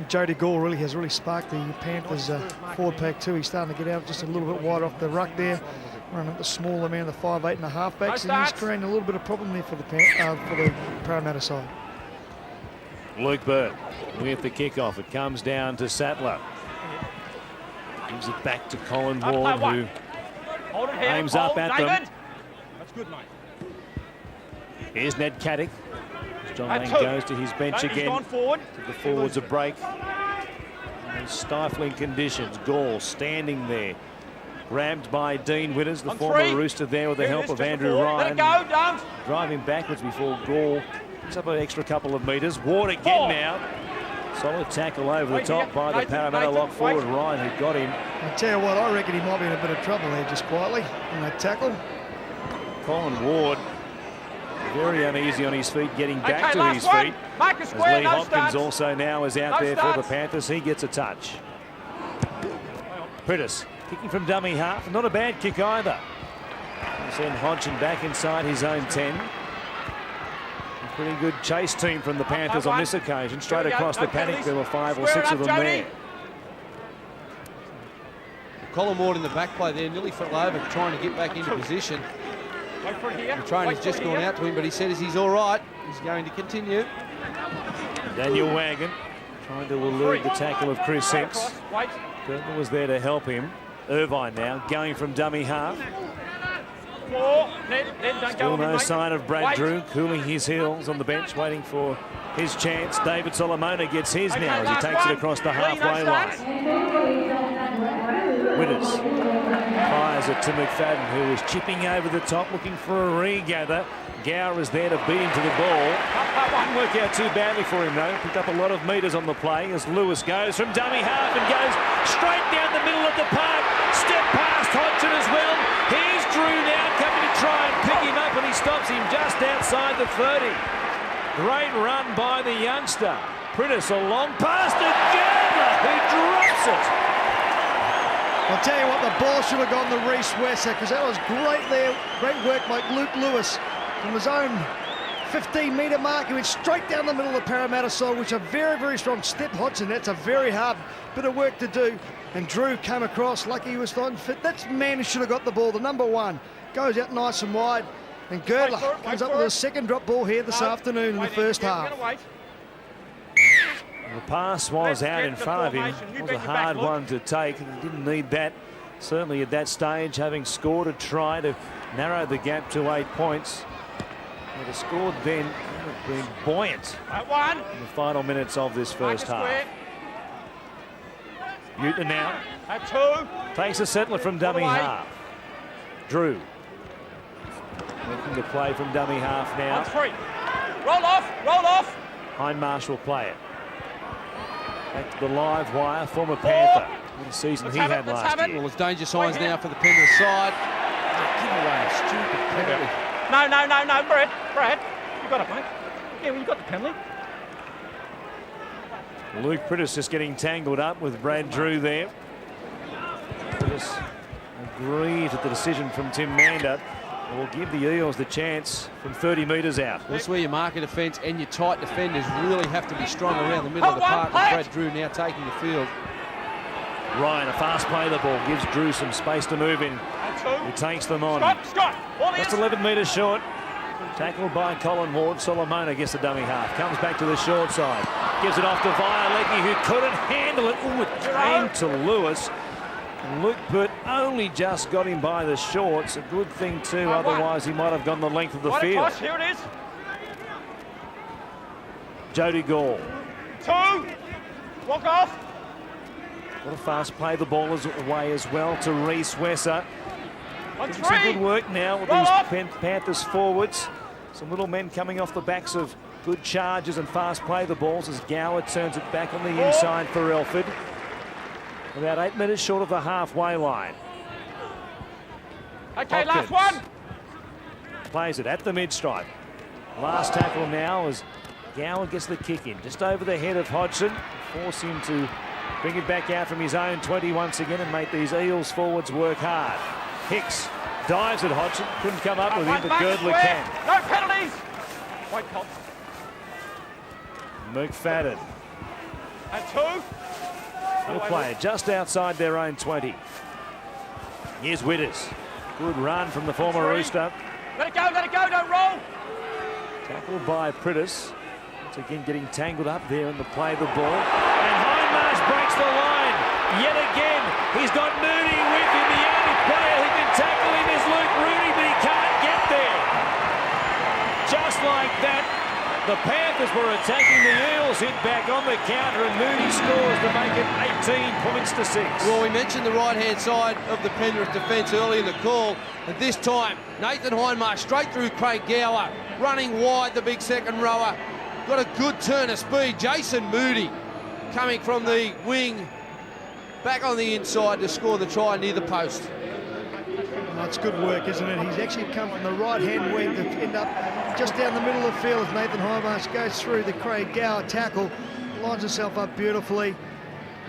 Jody Gore really has sparked the Panthers forward pack too. He's starting to get out just a little bit wide off the ruck there, running up the smaller man, the 5'8" and the halfbacks, and he's creating a little bit of problem there for the Parramatta side. Luke Bird with the kickoff. It comes down to Sattler. Gives it back to Colin Ward, who aims up at them. That's good, mate. Here's Ned Caddick. John Lang goes to his bench again. To the forwards a break. In stifling conditions. Gall standing there. Grabbed by Dean Witters, the former Rooster, there with the help of Andrew Ryan. Let it go, driving backwards before Gall picks up an extra couple of metres. Ward again now. Solid tackle over the top by the Parramatta lock forward Ryan, who got him. I tell you what, I reckon he might be in a bit of trouble there just quietly in that tackle. Colin Ward very uneasy on his feet, getting back to his feet. As Lee Hopkins also now is out there for the Panthers. He gets a touch. Prittis kicking from dummy half. Not a bad kick either. Send Hodgson back inside his own 10. A pretty good chase team from the Panthers on this occasion. Straight across the paddock. There were 5 or 6 of them there. Colin Ward in the back play there nearly fell over trying to get back into position. The trainer's just gone out to him, but he said he's all right. He's going to continue. Daniel Wagon trying to elude the tackle of Chris Hicks. Girdler was there to help him. Irvine now going from dummy half. Still no sign of Brad Drew, cooling his heels on the bench, waiting for his chance. David Solomona gets his now as he takes it across the halfway line. Witters fires it to McFadden, who is chipping over the top, looking for a regather. Gower is there to beat him to the ball. Didn't work out too badly for him, though. Picked up a lot of metres on the play as Lewis goes from dummy half and goes straight down the middle of the park. Step past Hodgson as well. Here's Drew now coming to try and pick him up, and he stops him just outside the 30. Great run by the youngster. Prentice, a long pass to Gardner, who drops it. I'll tell you what, the ball should have gone to Reece Wesser, because that was great there. Great work by Luke Lewis from his own 15-metre mark. He went straight down the middle of the Parramatta side, which are very, very strong. Step Hodgson, that's a very hard bit of work to do. And Drew came across, lucky he was starting fit. That's the man who should have got the ball, the number 1. Goes out nice and wide. And Girdler comes up with a second drop ball here this afternoon in the first half. The pass was out in front of him. It was a hard one to take, and he didn't need that. Certainly at that stage, having scored a try to narrow the gap to 8 points. They'd have scored then, would have been buoyant in the final minutes of this first half. Newton now takes a settler from dummy half. Drew looking to play from dummy half now. Roll off. Hindmarsh will play it. Back to the live wire, former Panther. What a season he had last year. Well, there's danger signs now for the Penrith side. Give away a stupid penalty. No, Brad. You got it, mate. Yeah, well, you got the penalty. Luke Prentice just getting tangled up with Brad Drew there. Prentice agreed with the decision from Tim Mander. Will give the Eels the chance from 30 metres out. That's where your marker defence and your tight defenders really have to be strong around the middle of the park. With Brad Drew now taking the field. Ryan, a fast play the ball, gives Drew some space to move in. He takes them on. Scott, just 11 metres short. Tackled by Colin Ward. Solomona gets the dummy half. Comes back to the short side. Gives it off to Violecki, who couldn't handle it. Ooh, it came to Lewis. Luke Burt only just got him by the shorts. A good thing too, otherwise he might have gone the length of the field. Here it is. Jody Gall. 2. Walk off. What a fast play the ball is away as well to Reece Wesser. Doing some good work now with these Panthers forwards. Some little men coming off the backs of good charges and fast play the balls as Gower turns it back on the inside for Elford. About 8 minutes short of the halfway line. Okay, Hopkins last one. plays it at the mid-stripe. Last tackle now as Gower gets the kick in. Just over the head of Hodgson. Force him to bring it back out from his own 20 once again and make these Eels forwards work hard. Hicks dives at Hodgson. Couldn't come up with him, but Girdler can. No penalties. White Colt. McFadden. And 2. Will play it just outside their own 20. Here's Witters. Good run from the former Rooster. Let it go, don't roll. Tackled by Prentice. Once again getting tangled up there in the play of the ball. And Hindmarsh breaks the line. Yet again, he's got Mooney with him. The only player who can tackle him is Luke Rooney, but he can't get there. Just like that, the Panthers were attacking the Eels, hit back on the counter, and Mooney scores to make it 18 points to 6. Well, we mentioned the right-hand side of the Penrith defence early in the call, and this time, Nathan Hindmarsh straight through Craig Gower, running wide, the big second rower. Got a good turn of speed. Jason Moody coming from the wing, back on the inside to score the try near the post. Oh, it's good work, isn't it? He's actually come from the right-hand wing to end up just down the middle of the field as Nathan Hindmarsh goes through the Craig Gower tackle, lines himself up beautifully.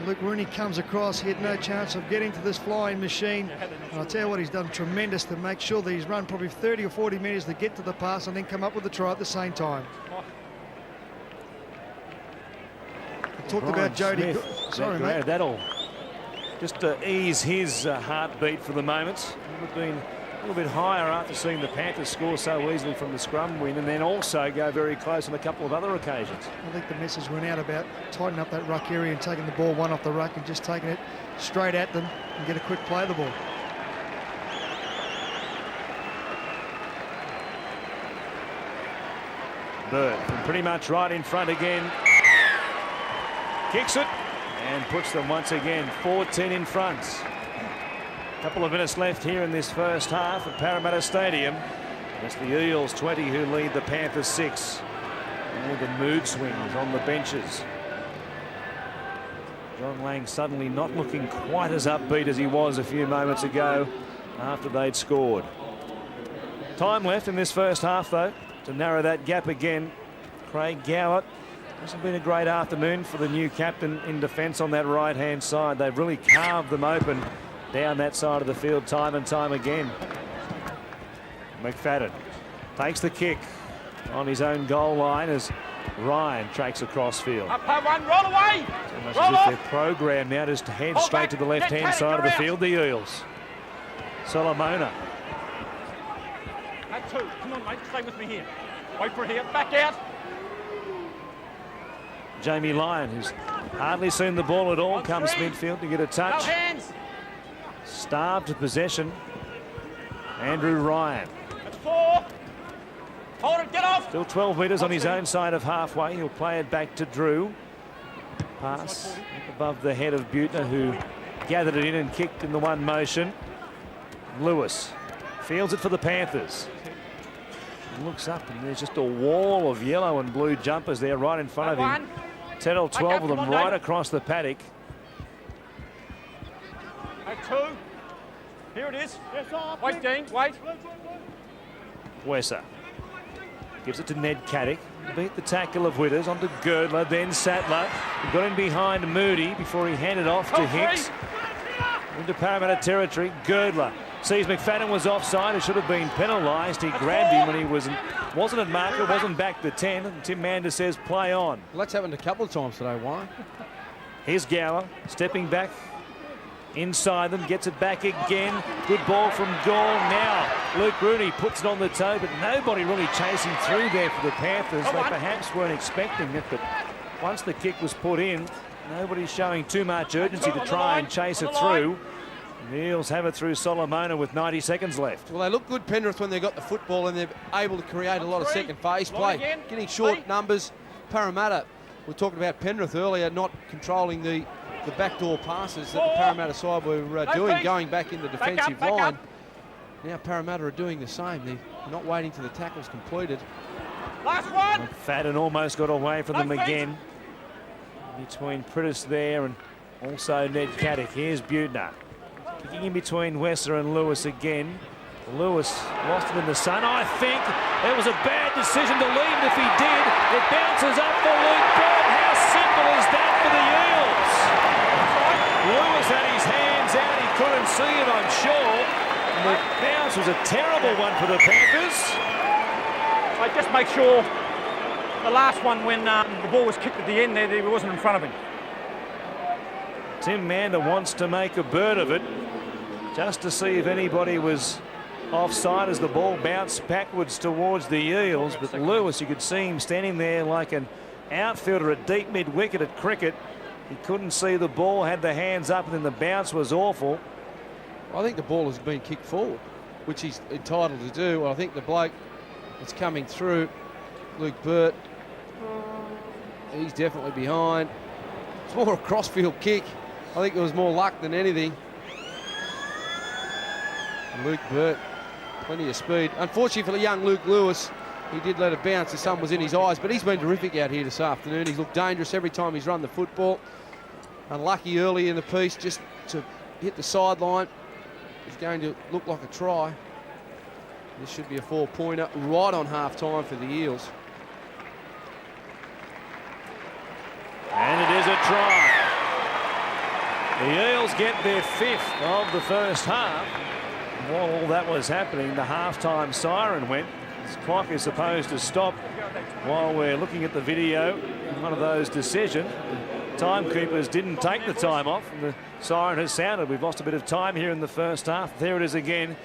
Luke Rooney comes across. He had no chance of getting to this flying machine. And I'll tell you what, he's done tremendous to make sure that he's run probably 30 or 40 metres to get to the pass and then come up with the try at the same time. We talked about Jody. Sorry, mate. That'll just ease his heartbeat for the moment. It would have been a little bit higher after seeing the Panthers score so easily from the scrum win and then also go very close on a couple of other occasions. I think the message went out about tightening up that ruck area and taking the ball one off the ruck and just taking it straight at them and get a quick play of the ball. Bird from pretty much right in front again. Kicks it and puts them once again 14 in front. Couple of minutes left here in this first half at Parramatta Stadium. It's the Eels 20 who lead the Panthers 6. All the mood swings on the benches. John Lang suddenly not looking quite as upbeat as he was a few moments ago after they'd scored. Time left in this first half though to narrow that gap again. Craig Gower Hasn't been a great afternoon for the new captain in defence on that right-hand side. They've really carved them open down that side of the field time and time again. McFadden takes the kick on his own goal line as Ryan tracks across field. Up one, roll away! Almost Roll as if off. they're programmed now just to head Hold straight back. to the left-hand Get side of the out. field, the Eels. Solomona. That's two. Come on, mate. Stay with me here. Wait for it here. Back out. Jamie Lyon, who's hardly seen the ball at all, comes three. midfield to get a No touch. hands. Starved of possession. Andrew Ryan. That's four. Hold it. Get off. Still 12 metres on his Okay. own side of halfway. He'll play it back to Drew. Pass above the head of Butner, who gathered it in and kicked in the one motion. Lewis fields it for the Panthers. Looks up and there's just a wall of yellow and blue jumpers there right in front of him. One. 10 or 12 of them Come on, right Dave. across the paddock. That's two. Here it is. Wait, Dean. Wait. Wesser gives it to Ned Caddick. Beat the tackle of Witters onto Girdler, then Sattler. He got in behind Moody before he handed off to Oh, Hicks. Into Parramatta territory. Girdler sees McFadden was offside. It should have been penalised. He grabbed him when he wasn't at marker, wasn't back to 10. And Tim Mander says play on. Well, that's happened a couple of times today, Warren. Here's Gower stepping back inside them, gets it back again. Good ball from Gaul. Now Luke Rooney puts it on the toe, but nobody really chasing through there for the Panthers. They perhaps weren't expecting it, but once the kick was put in, nobody's showing too much urgency to try and chase it through. The Eels have it through Solomona with 90 seconds left. Well, they look good, Penrith, when they got the football and they're able to create a lot of second phase play. again. Getting short Three. numbers. Parramatta, we were talking about Penrith earlier, not controlling the backdoor passes that the Parramatta side were doing, feet. going back in the Back defensive up, back line. up. Now Parramatta are doing the same. They're not waiting till the tackle's completed. Last one. McFadden almost got away from them No feet. again. Between Prittis there and also Ned Caddick. Here's Butner. Kicking in between Wesser and Lewis again. Lewis lost it in the sun. I think it was a bad decision to leave it if he did. It bounces up for Luke Burt. How simple is that for the Eels? Lewis had his hands out. He couldn't see it, I'm sure. And the bounce was a terrible one for the Panthers. I just make sure the last one when the ball was kicked at the end there, he wasn't in front of him. Tim Mander wants to make a bird of it just to see if anybody was offside as the ball bounced backwards towards the Eels. But Lewis, you could see him standing there like an outfielder at deep mid-wicket at cricket. He couldn't see the ball, had the hands up, and then the bounce was awful. I think the ball has been kicked forward, which he's entitled to do. I think the bloke that's coming through, Luke Burt, he's definitely behind. It's more a crossfield kick. I think there was more luck than anything. And Luke Burt, plenty of speed. Unfortunately for the young Luke Lewis, he did let it bounce. The sun was in his eyes, but he's been terrific out here this afternoon. He's looked dangerous every time he's run the football. Unlucky early in the piece just to hit the sideline. It's going to look like a try. This should be a 4-pointer right on half-time for the Eels. And it is a try. The Eels get their 5th of the first half. While all that was happening, the half-time siren went. This clock is supposed to stop while we're looking at the video. One of those decisions. The timekeepers didn't take the time off, and the siren has sounded. We've lost a bit of time here in the first half. There it is again.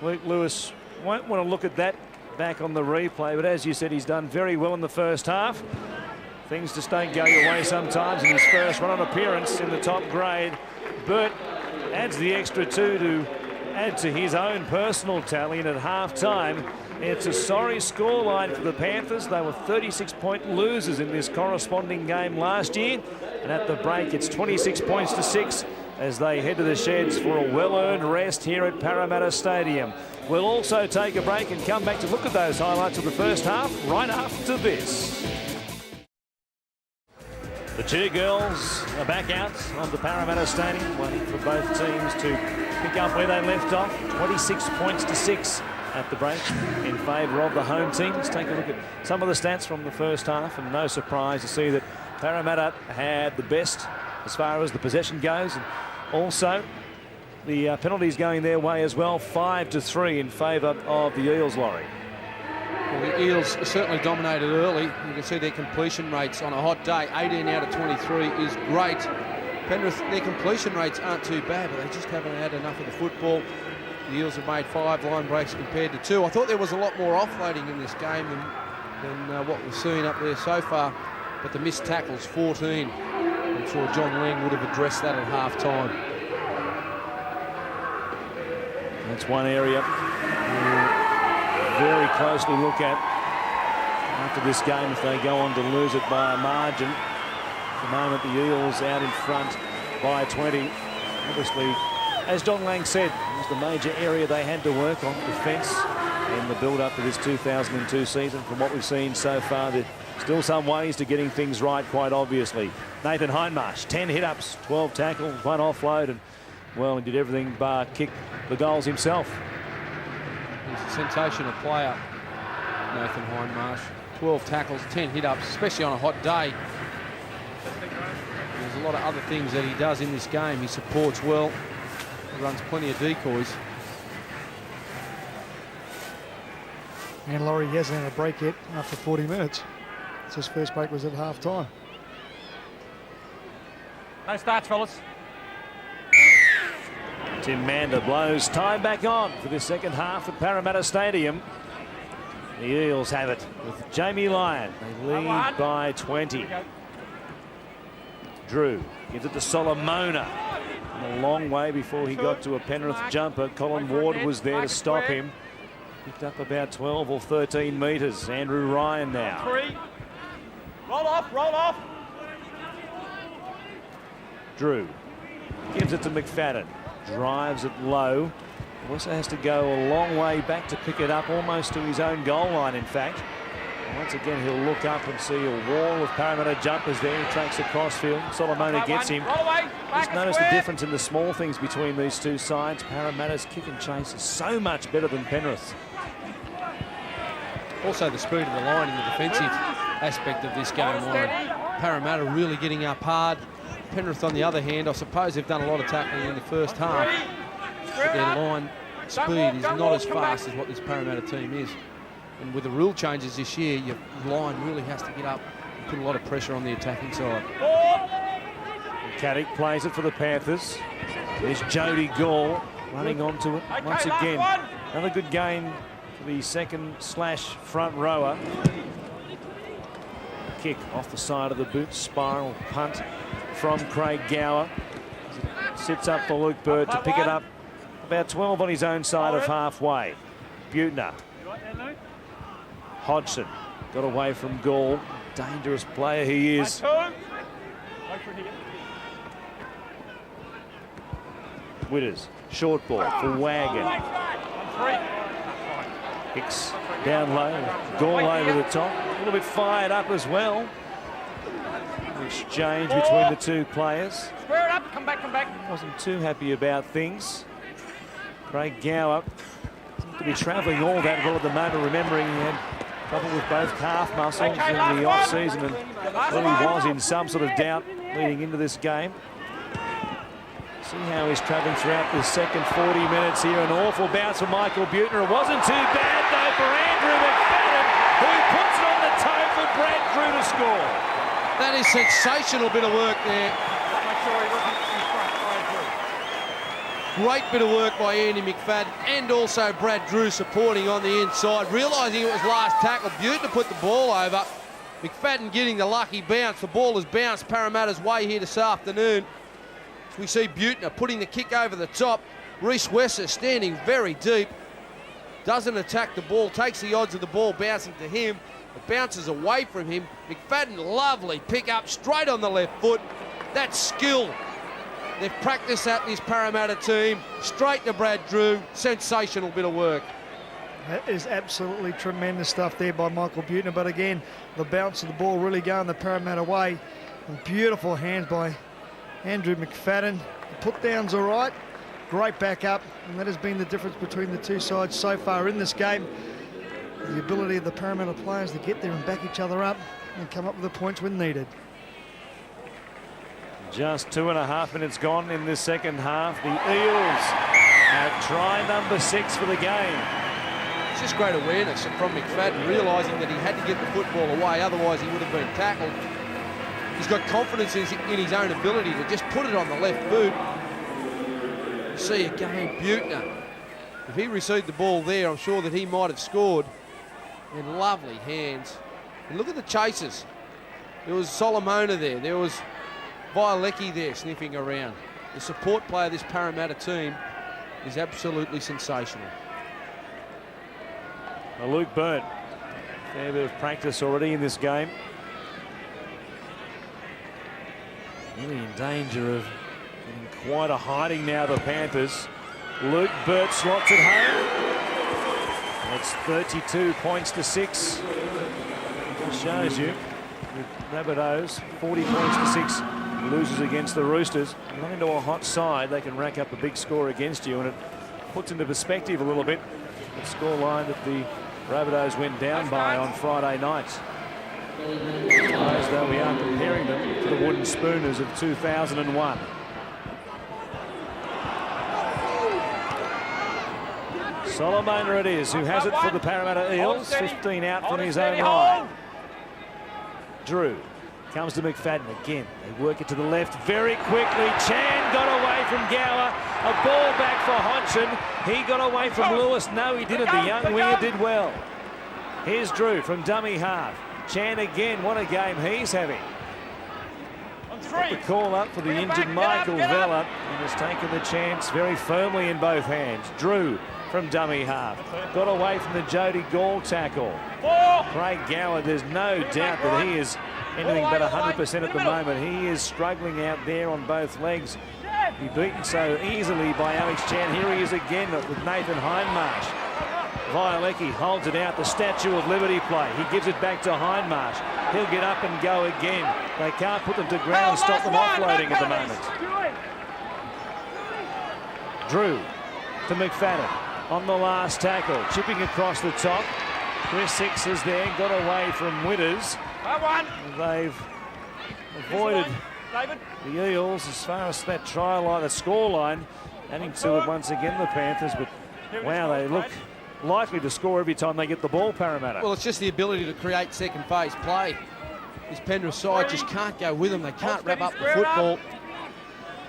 Luke Lewis won't want to look at that back on the replay, but as you said, he's done very well in the first half. Things just don't go your way sometimes in his first run on appearance in the top grade. Burt adds the extra 2 to add to his own personal tally, and at half-time, it's a sorry scoreline for the Panthers. They were 36-point losers in this corresponding game last year, and at the break, it's 26 points to 6 as they head to the sheds for a well-earned rest here at Parramatta Stadium. We'll also take a break and come back to look at those highlights of the first half right after this. The two girls are back out on the Parramatta Stadium, waiting for both teams to pick up where they left off. 26 points to 6 at the break in favour of the home team. Let's take a look at some of the stats from the first half, and no surprise to see that Parramatta had the best as far as the possession goes, and also the penalties going their way as well. 5-3 in favour of the Eels, Laurie. Well, the Eels certainly dominated early. You can see their completion rates on a hot day. 18 out of 23 is great. Penrith, their completion rates aren't too bad, but they just haven't had enough of the football. The Eels have made 5 line breaks compared to 2. I thought there was a lot more offloading in this game than what we've seen up there so far, but the missed tackles, 14. I'm sure John Lang would have addressed that at half-time. That's one area we'll very closely look at after this game if they go on to lose it by a margin. At the moment, the Eels out in front by 20. Obviously, as John Lang said, it was the major area they had to work on, defence, in the build-up to this 2002 season. From what we've seen so far, there's still some ways to getting things right, quite obviously. Nathan Hindmarsh, 10 hit-ups, 12 tackles, 1 offload, and, well, he did everything bar kick the goals himself. He's a sensational player, Nathan Hindmarsh. 12 tackles, 10 hit-ups, especially on a hot day. There's a lot of other things that he does in this game. He supports well. He runs plenty of decoys. And Laurie, he hasn't had a break yet after 40 minutes. So his first break was at half-time. No starts, fellas. Tim Mander blows time back on for the second half at Parramatta Stadium. The Eels have it with Jamie Lyon. They lead by 20. Drew gives it to Solomona. A long way before he got to a Penrith jumper. Colin Ward was there to stop him. Picked up about 12 or 13 metres. Andrew Ryan now. 3. Roll off, roll off. Drew gives it to McFadden. Drives it low. Also has to go a long way back to pick it up, almost to his own goal line, in fact. And once again, he'll look up and see a wall of Parramatta jumpers there. He tracks across field. Solomona gets him. Just notice the difference in the small things between these two sides. Parramatta's kick and chase is so much better than Penrith. Also the speed of the line in the defensive aspect of this game, Warren. Parramatta really getting up hard. Penrith, on the other hand, I suppose they've done a lot of tackling in the first half, but their line speed is not as fast as what this Parramatta team is. And with the rule changes this year, your line really has to get up and put a lot of pressure on the attacking side. Caddick plays it for the Panthers. There's Jody Gall running onto it once again. Another good game for the second/front rower. Kick off the side of the boot, spiral punt from Craig Gower. Sits up for Luke Bird to pick it up about 12 on his own side of halfway. Butner. Hodgson got away from Gall. Dangerous player he is. Witters, short ball for Wagon. Hicks down low, Gall over the top. A little bit fired up as well. Exchange between the two players. Square it up, come back, come back. Wasn't too happy about things. Craig Gower seemed to be travelling all that well at the moment, remembering he had trouble with both calf muscles in the off-season and really was in some sort of doubt leading into this game. See how he's travelling throughout the second 40 minutes here. An awful bounce from Michael Butner. It wasn't too bad, though, for Andrew McFadden, who puts it on the toe for Brad Drew to score. That is sensational bit of work there. Great bit of work by Andy McFadden and also Brad Drew supporting on the inside. Realising it was last tackle, Butner put the ball over. McFadden getting the lucky bounce. The ball has bounced Parramatta's way here this afternoon. We see Butner putting the kick over the top. Reece Wesser standing very deep. Doesn't attack the ball, takes the odds of the ball bouncing to him. It bounces away from him. McFadden, lovely pick up straight on the left foot. That's skill. They've practiced that, this Parramatta team. Straight to Brad Drew. Sensational bit of work. That is absolutely tremendous stuff there by Michael Butner. But again, the bounce of the ball really going the Parramatta way. And beautiful hands by Andrew McFadden. The put down's all right. great backup, and that has been the difference between the two sides so far in this game. The ability of the Parramatta players to get there and back each other up and come up with the points when needed. Just 2.5 minutes gone in this second half. The Eels at try number 6 for the game. It's just great awareness from McFadden, realising that he had to get the football away, otherwise he would have been tackled. He's got confidence in his own ability to just put it on the left boot. You see again, Buettner. If he received the ball there, I'm sure that he might have scored. And lovely hands. And look at the chasers. There was Solomona there. There was Violecki there sniffing around. The support play of this Parramatta team is absolutely sensational. Well, Luke Burt, fair bit of practice already in this game. Really in danger of getting quite a hiding now, the Panthers. Luke Burt slots it home. It's 32 points to 6. Just shows you, with Rabbitohs, 40 points to 6. Loses against the Roosters. Not into a hot side, they can rack up a big score against you, and it puts into perspective a little bit the score line that the Rabbitohs went down by on Friday night. As though we are comparing them to the Wooden Spooners of 2001. Solomona it is who has it for the Parramatta Eels. 15 out from his own line. Drew comes to McFadden again. They work it to the left very quickly. Chan got away from Gower. A ball back for Hodgson. He got away from Lewis. No, he didn't. The young winger did well. Here's Drew from dummy half. Chan again. What a game he's having. Got the call up for the injured Michael Vella, and has taken the chance very firmly in both hands. Drew from dummy half. Got away from the Jody Gall tackle. Craig Gower, there's no doubt that he is anything but 100% at the moment. He is struggling out there on both legs. Be beaten so easily by Alex Chan. Here he is again with Nathan Hindmarsh. Violecki holds it out, the Statue of Liberty play. He gives it back to Hindmarsh. He'll get up and go again. They can't put them to ground and stop them offloading at the moment. Drew to McFadden on the last tackle, chipping across the top. Chris Hicks is there, got away from Witters. They've avoided the Eels as far as that try line, the score line. Adding to it once again, the Panthers, but wow, they look likely to score every time they get the ball, Parramatta. Well, it's just the ability to create second phase play. This Penrith side just can't go with them. They can't wrap up the football.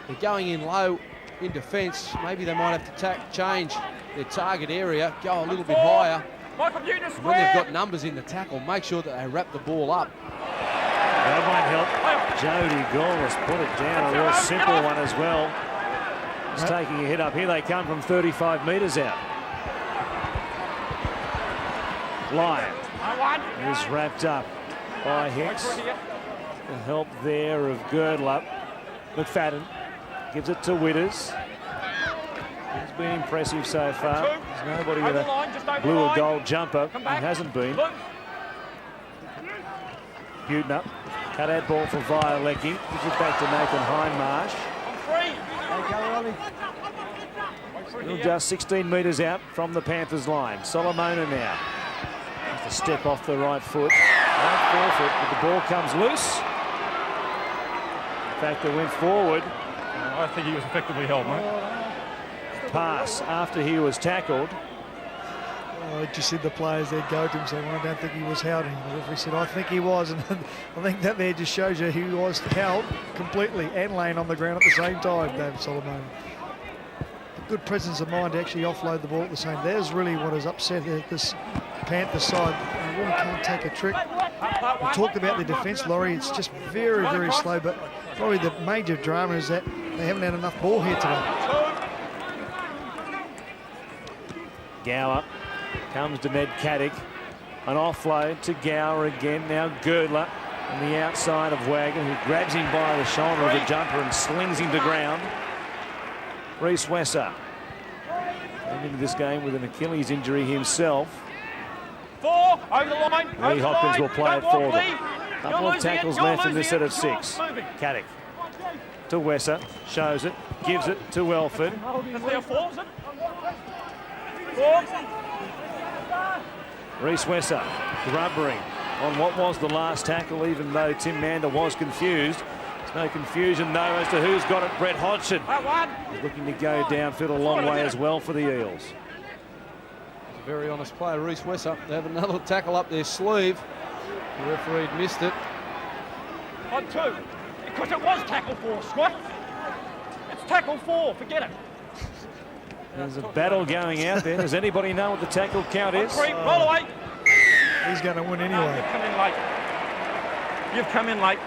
They're going in low in defence. Maybe they might have to change their target area, go a little bit higher. And when they've got numbers in the tackle, make sure that they wrap the ball up. That won't help. Jody Gall has put it down, a real simple one as well. He's taking a hit up. Here they come from 35 metres out. Lyon is wrapped up by Hicks. The help there of Girdler. McFadden gives it to Witters. He's been impressive so far. There's nobody that blew a gold jumper. He hasn't been. Buettner. Cut out ball for Violecki. Gives it back to Nathan Hindmarsh. Still just 16 metres out from the Panthers line. Solomona now. Has to step off the right foot. Right forefoot, but the ball comes loose. In fact, it went forward. I think he was effectively held, mate. Pass after he was tackled. Oh, just see the players there go to him saying, well, I don't think he was held. And the referee said, I think he was. And I think that there just shows you he was held completely and laying on the ground at the same time, David Solomon. Good presence of mind to actually offload the ball at the same. There's really what has upset this Panthers side. They really can't take a trick. We talked about the defence, Laurie. It's just very, very slow. But probably the major drama is that they haven't had enough ball here today. Gower comes to Ned Caddick. An offload to Gower again. Now Girdler on the outside of Wagon, who grabs him by the shoulder of the jumper and slings him to ground. Reece Wesser came into this game with an Achilles injury himself. Over the line. Lee Hopkins will play it for them. Couple of tackles left in this set of 6. Caddick to Wesser, shows it, gives it to Welford. Reece Wesser rubbering on what was the last tackle, even though Tim Mander was confused. There's no confusion, though, as to who's got it. Brett Hodgson is looking to go downfield a long way as well for the Eels. He's a very honest player, Reece Wesser. They have another tackle up their sleeve. The referee missed it. On 2. Because it was tackle 4, Scott. It's tackle 4, forget it. There's a battle going out there. Does anybody know what the tackle count is? 3, roll away. He's going to win anyway. No, you've come in late. You've come in late.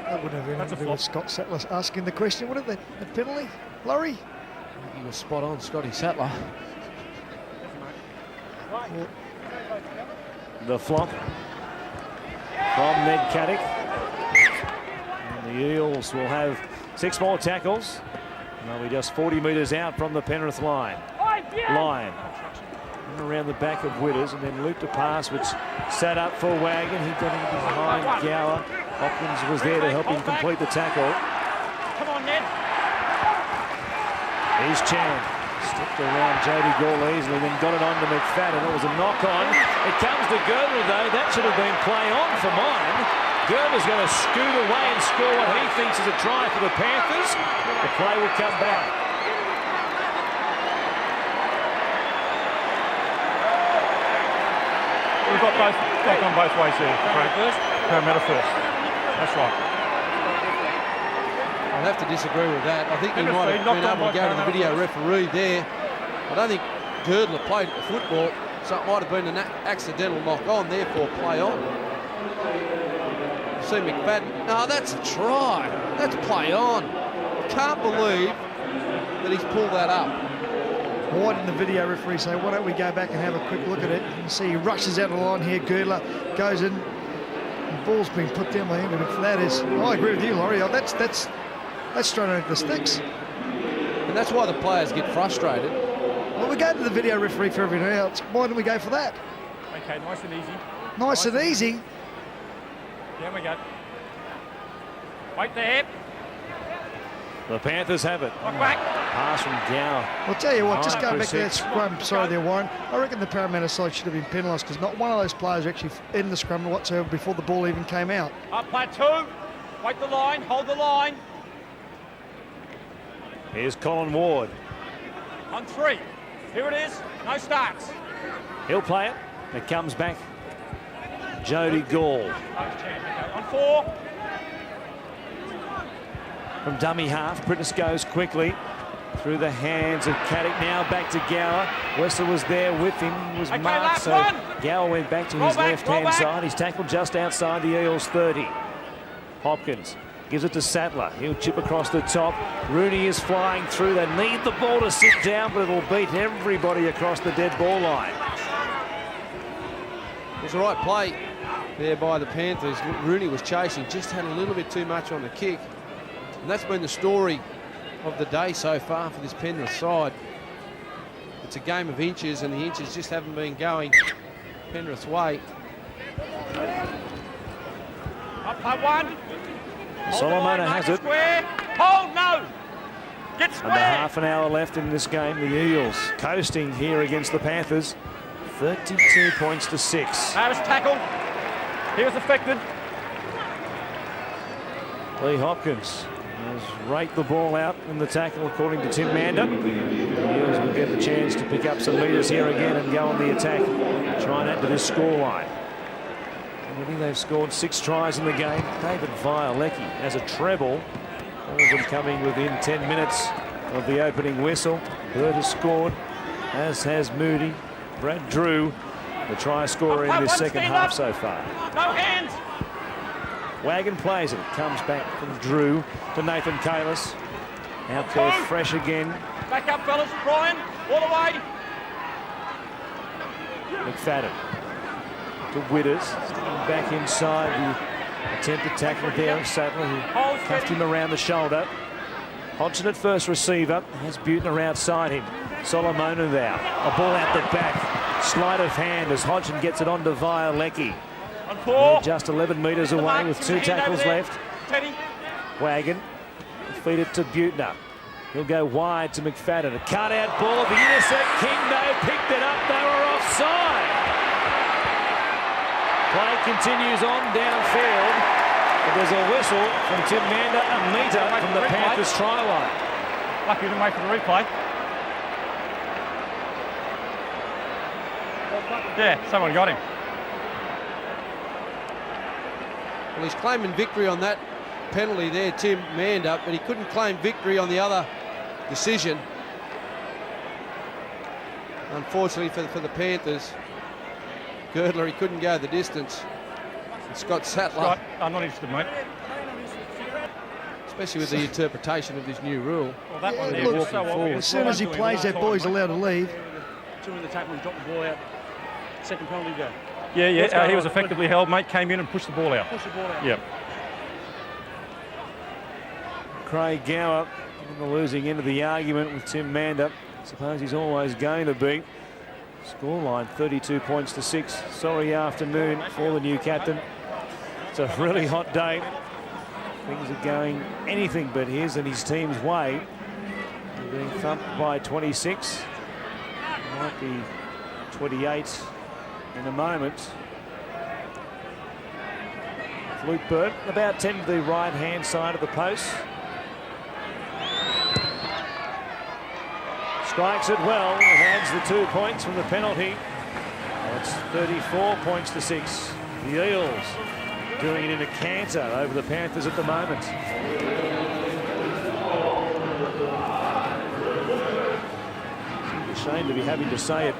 That wouldn't have anything to do with Scott Sattler asking the question, would it? The penalty, Laurie? I think he was spot on, Scotty Sattler. The flop from Ned Caddick. And the Eels will have 6 more tackles. They'll be just 40 metres out from the Penrith line. Lyon around the back of Witters, and then looped a pass which sat up for Wagon. He got in behind Gower. Hopkins was there to help him complete the tackle. Come on, Ned. Here's Chan. Stepped around Jody Gall easily, then got it on to McFadden. It was a knock on. It comes to Girdler, though. That should have been play on for mine. Girdler's going to scoot away and score what he thinks is a try for the Panthers. The play will come back. We've got gone both ways here. Parramatta first. That's right. I'll have to disagree with that. I think he might have been able to go to the video referee there. I don't think Girdler played the football, so it might have been an accidental knock on, therefore play on. You see McFadden. No, that's a try. That's play on. Can't believe that he's pulled that up. Why didn't the video referee say, why don't we go back and have a quick look at it? You can see he rushes out of the line here. Girdler goes in. The ball's been put down by him. And that is, I agree with you, Laurie. That's straight over the sticks. And that's why the players get frustrated. Well, we go to the video referee for everything else. Why didn't we go for that? Okay, nice and easy. Nice and easy. There we go. Wait there. The Panthers have it. Back. Pass from Gower. I'll tell you what, just Oh, going back to that scrum, sorry there, Warren. I reckon the Parramatta side should have been penalised because not one of those players were actually in the scrum whatsoever before the ball even came out. Up play 2. Wait the line, hold the line. Here's Colin Ward. On 3. Here it is. No starts. He'll play it. It comes back. Jody Gall. On 4. From dummy half, Pritis goes quickly through the hands of Caddick. Now back to Gower. Wesser was there with him. He was marked, so Gower went back to his left-hand side. He's tackled just outside the Eels' 30. Hopkins gives it to Sattler. He'll chip across the top. Rooney is flying through. They need the ball to sit down, but it'll beat everybody across the dead ball line. It was the right play there by the Panthers. Rooney was chasing, just had a little bit too much on the kick. And that's been the story of the day so far for this Penrith side. It's a game of inches, and the inches just haven't been going Penrith's way. Up play 1. Solomona has it. Square. Hold, no. Get square. Under half an hour left in this game. The Eels coasting here against the Panthers. 32 points to 6. Harris tackled. He was affected. Lee Hopkins has raked the ball out in the tackle, according to Tim Mander. The Eels will get the chance to pick up some metres here again and go on the attack, try and add to this scoreline. Already they've scored 6 tries in the game. David Violecki has a treble. All of them coming within 10 minutes of the opening whistle. Bird has scored, as has Moody. Brad Drew, the try scorer in this second half so far. No hands. Wagon plays it. Comes back from Drew to Nathan Kalis. Out there fresh again. Back up, fellas. Brian, all the way. McFadden to Witters. Back inside the attempted tackle there of Sattler, who cuffed him around the shoulder. Hodgson at first receiver. Has Butner outside him. Solomona there. A ball out the back. Sleight of hand as Hodgson gets it on to Violecki. They're just 11 metres away with 2 tackles left. Wagon, feed it to Butner. He'll go wide to McFadden. A cut-out ball, the intercept. Kingdo picked it up. They were offside. Play continues on downfield. But there's a whistle from Tim Mander, a metre from the Panthers try line. Lucky to wait for the replay. Yeah, someone got him. Well, he's claiming victory on that penalty there, Tim Mander, but he couldn't claim victory on the other decision. Unfortunately for the Panthers, Girdler, he couldn't go the distance. And Scott Sattler, Scott, I'm not interested, mate. especially with the interpretation of this new rule. Well, that one Yeah, there look, was so obvious. as soon as he plays that ball, he's allowed to leave. Two in the tackle, he dropped the ball out. Second penalty go. Yeah, he was effectively held, mate. Came in and pushed the ball out. Push the ball out. Yep. Craig Gower on the losing end of the argument with Tim Mander. Suppose he's always going to be. Scoreline 32 points to 6. Sorry afternoon for the new captain. It's a really hot day. Things are going anything but his and his team's way. They're being thumped by 26. It might be 28 in a moment. Luke Burt about 10 to the right hand side of the post. Strikes it well and adds the 2 points from the penalty. That's 34 points to 6. The Eels doing it in a canter over the Panthers at the moment. It's a shame to be having to say it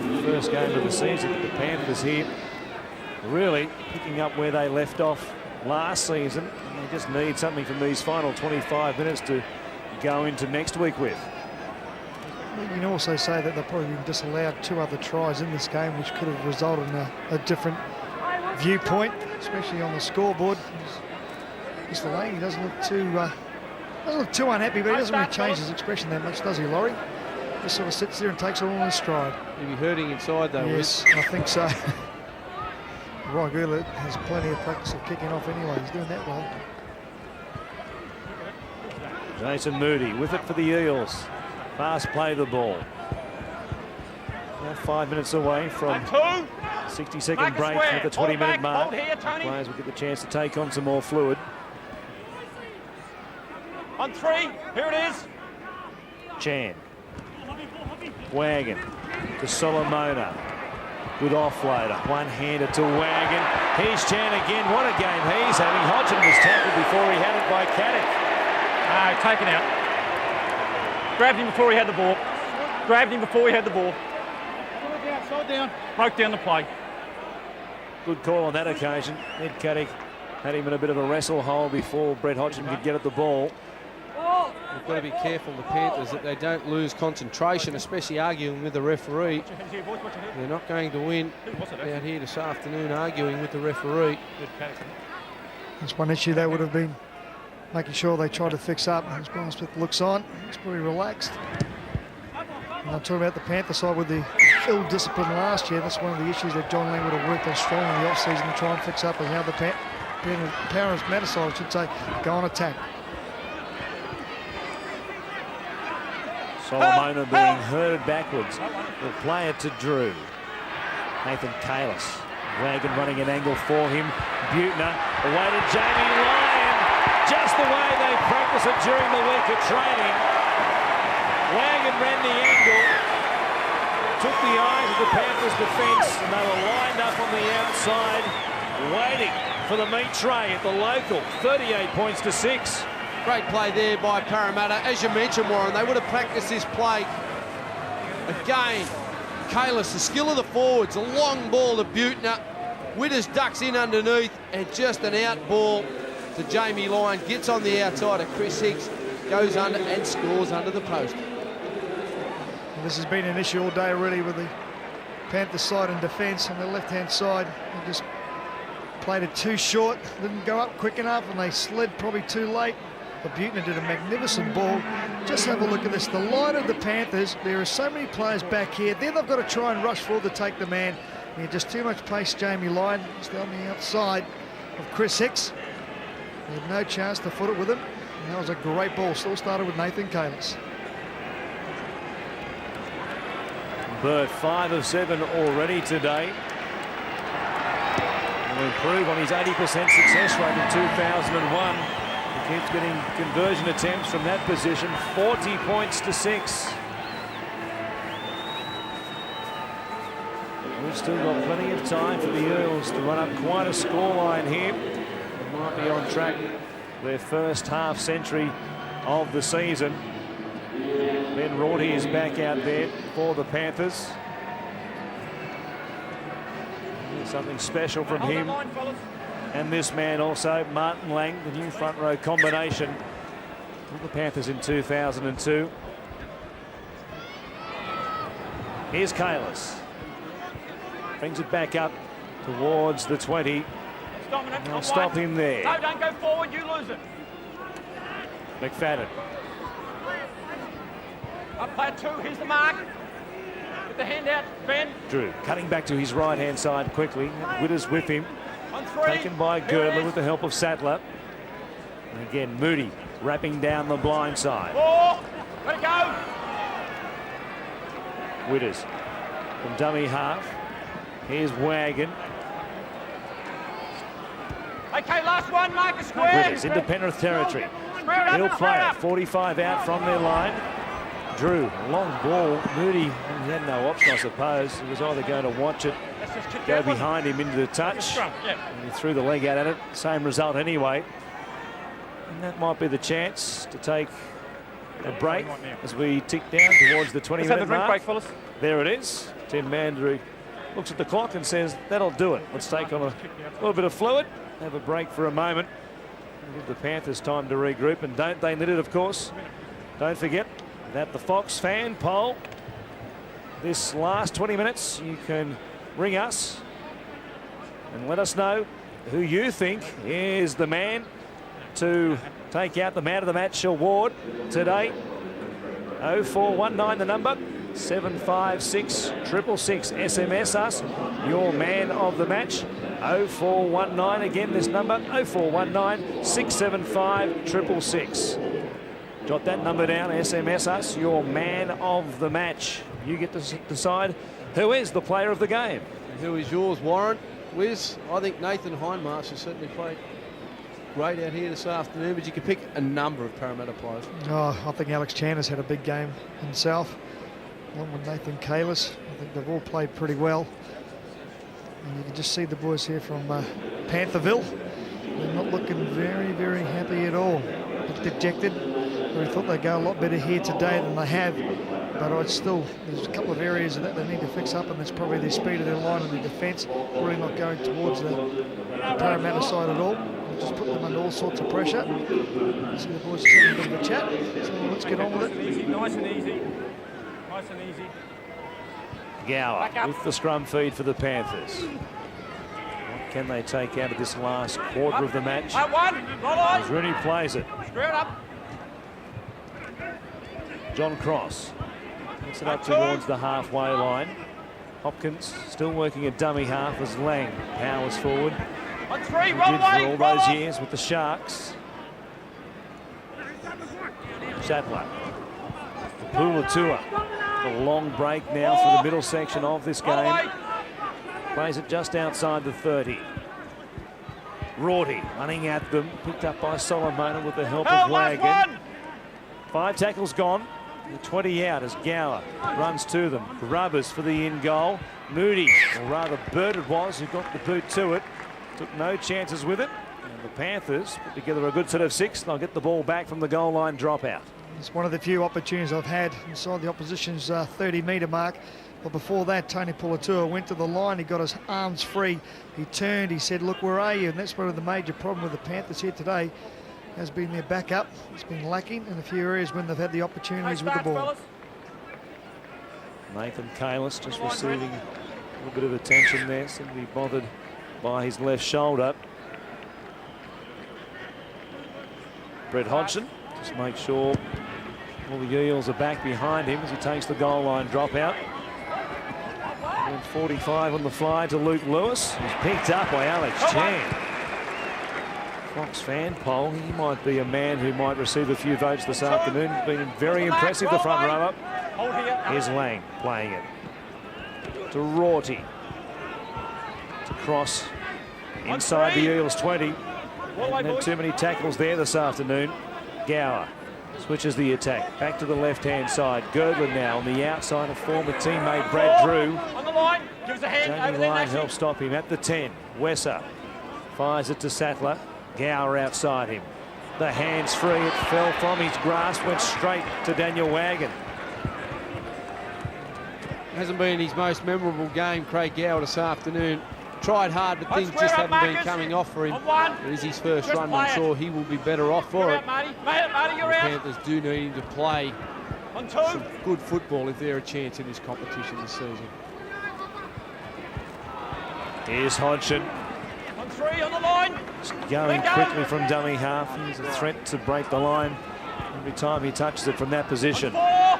in the first game of the season, but the Panthers here really picking up where they left off last season. And they just need something from these final 25 minutes to go into next week with. You can also say that they've probably been disallowed 2 other tries in this game, which could have resulted in a different viewpoint, especially on the scoreboard. Mr. Lane, he doesn't look too unhappy, but he doesn't really change his expression that much, does he, Laurie? Just sort of sits there and takes it all in his stride. He'll be hurting inside though. Yes, I think so. Ryan Girdler has plenty of practice of kicking off anyway. He's doing that well. Jason Moody with it for the Eels. Fast play the ball. Now 5 minutes away from 60-second break at the 20-minute mark. Players will get the chance to take on some more fluid. On 3, here it is. Chan. Wagon to Solomona with offloader. One-hander to Wagon. Here's Chan again. What a game he's having. Hodgson was tackled before he had it by Caddick. Taken out. Grabbed him before he had the ball. Grabbed him before he had the ball. Slow down. Broke down the play. Good call on that occasion. Ed Caddick had him in a bit of a wrestle hole before Brett Hodgson could get at the ball. They've got to be careful, the Panthers, that they don't lose concentration, especially arguing with the referee. They're not going to win out here this afternoon arguing with the referee. That's one issue that would have been making sure they try to fix up. As Brian Smith looks on, he's pretty relaxed. And I'm talking about the Panther side with the ill discipline last year. That's one of the issues that John Lang would have worked on strong in the off-season to try and fix up, and how the Parramatta side, I should say, go on attack. Solomona being herded backwards. Will play it to Drew. Nathan Kalis. Wagon running an angle for him. Butner away to Jamie Lyon. Just the way they practice it during the week of training. Wagon ran the angle. Took the eyes of the Panthers defence, and they were lined up on the outside waiting for the meat tray at the local. 38 points to 6. Great play there by Parramatta. As you mentioned, Warren, they would have practiced this play. Again, Kalis, the skill of the forwards, a long ball to Butner. Witters ducks in underneath, and just an out ball to Jamie Lyon. Gets on the outside of Chris Hicks, goes under and scores under the post. And this has been an issue all day really with the Panthers side in defence on the left-hand side. They just played it too short, didn't go up quick enough, and they slid probably too late. But Butner did a magnificent ball. Just have a look at this. The line of the Panthers, there are so many players back here. Then they've got to try and rush forward to take the man. He had just too much pace, Jamie Lyon. Just on the outside of Chris Hicks. He had no chance to foot it with him. And that was a great ball. Still started with Nathan Kalis. Bird 5 of 7 already today. Will improve on his 80% success rate in 2001. He keeps getting conversion attempts from that position. 40 points to 6. We've still got plenty of time for the Eels to run up quite a scoreline here. They might be on track for their first half century of the season. Ben Rorty is back out there for the Panthers. Something special from him. And this man also, Martin Lang, the new front row combination with the Panthers in 2002. Here's Kalis. Brings it back up towards the 20. They'll stop him there. No, don't go forward, you lose it. McFadden. Up player 2, here's the mark. Get the hand out, Ben. Drew cutting back to his right-hand side quickly. Witters with him. On 3. Taken by Girdler with the help of Sattler. And again, Moody wrapping down the blind side. 4. Let it go. Witters from dummy half. Here's Wagon. Okay, last one, mark the square. Witters into Penrith territory. Square it up, He'll square play it it. up. 45 out from their line. Drew, long ball. Moody, he had no option, I suppose. He was either going to watch it Let's just kick go that one. behind him into the touch. Scrum, yeah. And he threw the leg out at it. Same result anyway. And that might be the chance to take a break as we tick down towards the 20-minute Let's have the drink mark. break, fellas. There it is. Tim Mandry looks at the clock and says, that'll do it. Let's take on a little bit of fluid, have a break for a moment, and give the Panthers time to regroup. And don't they need it, of course. Don't forget that the Fox fan poll, this last 20 minutes, you can ring us and let us know who you think is the man to take out the Man of the Match award today. 0419 the number, 756 666. SMS us your man of the match. 0419 again this number, 0419 675 666. Jot that number down, SMS us your man of the match. You get to decide who is the player of the game. Who is yours, Warren? Wiz, I think Nathan Hindmarsh has certainly played great out here this afternoon, but you can pick a number of Parramatta players. Oh, I think Alex Chandler's had a big game himself, along with Nathan Kalis. I think they've all played pretty well. And you can just see the boys here from Pantherville. They're not looking very, very happy at all. Look dejected. We thought they'd go a lot better here today than they have. But there's a couple of areas that they need to fix up, and that's probably their speed of their line and their defence. Really not going towards the Parramatta side at all. We'll just put them under all sorts of pressure. See the boys having a bit of a chat. So let's get on with it. Nice and easy. Nice and easy. Gower with the scrum feed for the Panthers. What can they take out of this last quarter of the match? Up one, roll on. As Rooney plays it. Square it up. John Cross takes it up towards the halfway line. Hopkins still working a dummy half as Lang powers forward. On 3, He roll did away. for all Roll those on. years with the Sharks. Sattler. Pulatua. A long break now for the middle section of this Roll game. away. Plays it just outside the 30. Rorty running at them. Picked up by Solomona with the help Hell, of last Wagon. one. 5 tackles gone. The 20 out as Gower runs to them. Grubbers for the in goal. Moody, or rather Bird it was, who got the boot to it. Took no chances with it. And the Panthers put together a good set of 6. They'll get the ball back from the goal line dropout. It's one of the few opportunities I've had inside the opposition's 30-metre mark. But before that, Tony Pulatua went to the line. He got his arms free. He turned. He said, look, where are you? And that's one of the major problem with the Panthers here today. Has been their backup. It's been lacking in a few areas when they've had the opportunities with the ball. Nathan Kalis just receiving a little bit of attention there. Seemed to be bothered by his left shoulder. Brett Hodgson just make sure all the Eels are back behind him as he takes the goal line dropout. And 45 on the fly to Luke Lewis. He's picked up by Alex Chan. Fox fan poll, he might be a man who might receive a few votes this afternoon. Been very impressive, the front rower. Here's Lang playing it to Rorty. To cross inside the Eels 20. Haven't had too many tackles there this afternoon. Gower switches the attack back to the left-hand side. Girdler now on the outside of former teammate Brad Drew. On the line, gives a hand Jamie over there. Lyon helps stop him at the 10. Wesser fires it to Sattler. Gower outside him. The hands free. It fell from his grasp, went straight to Daniel Wagon. Hasn't been his most memorable game, Craig Gower, this afternoon. Tried hard, but things just haven't been coming off for him. It is his first run. I'm sure he will be better off for it. Marty, The you're out. Panthers do need him to play On 2. some good football if they're a chance in this competition this season. Here's Hodgson. On 3 on the line. Going quickly from dummy half. He's a threat to break the line every time he touches it from that position. 4.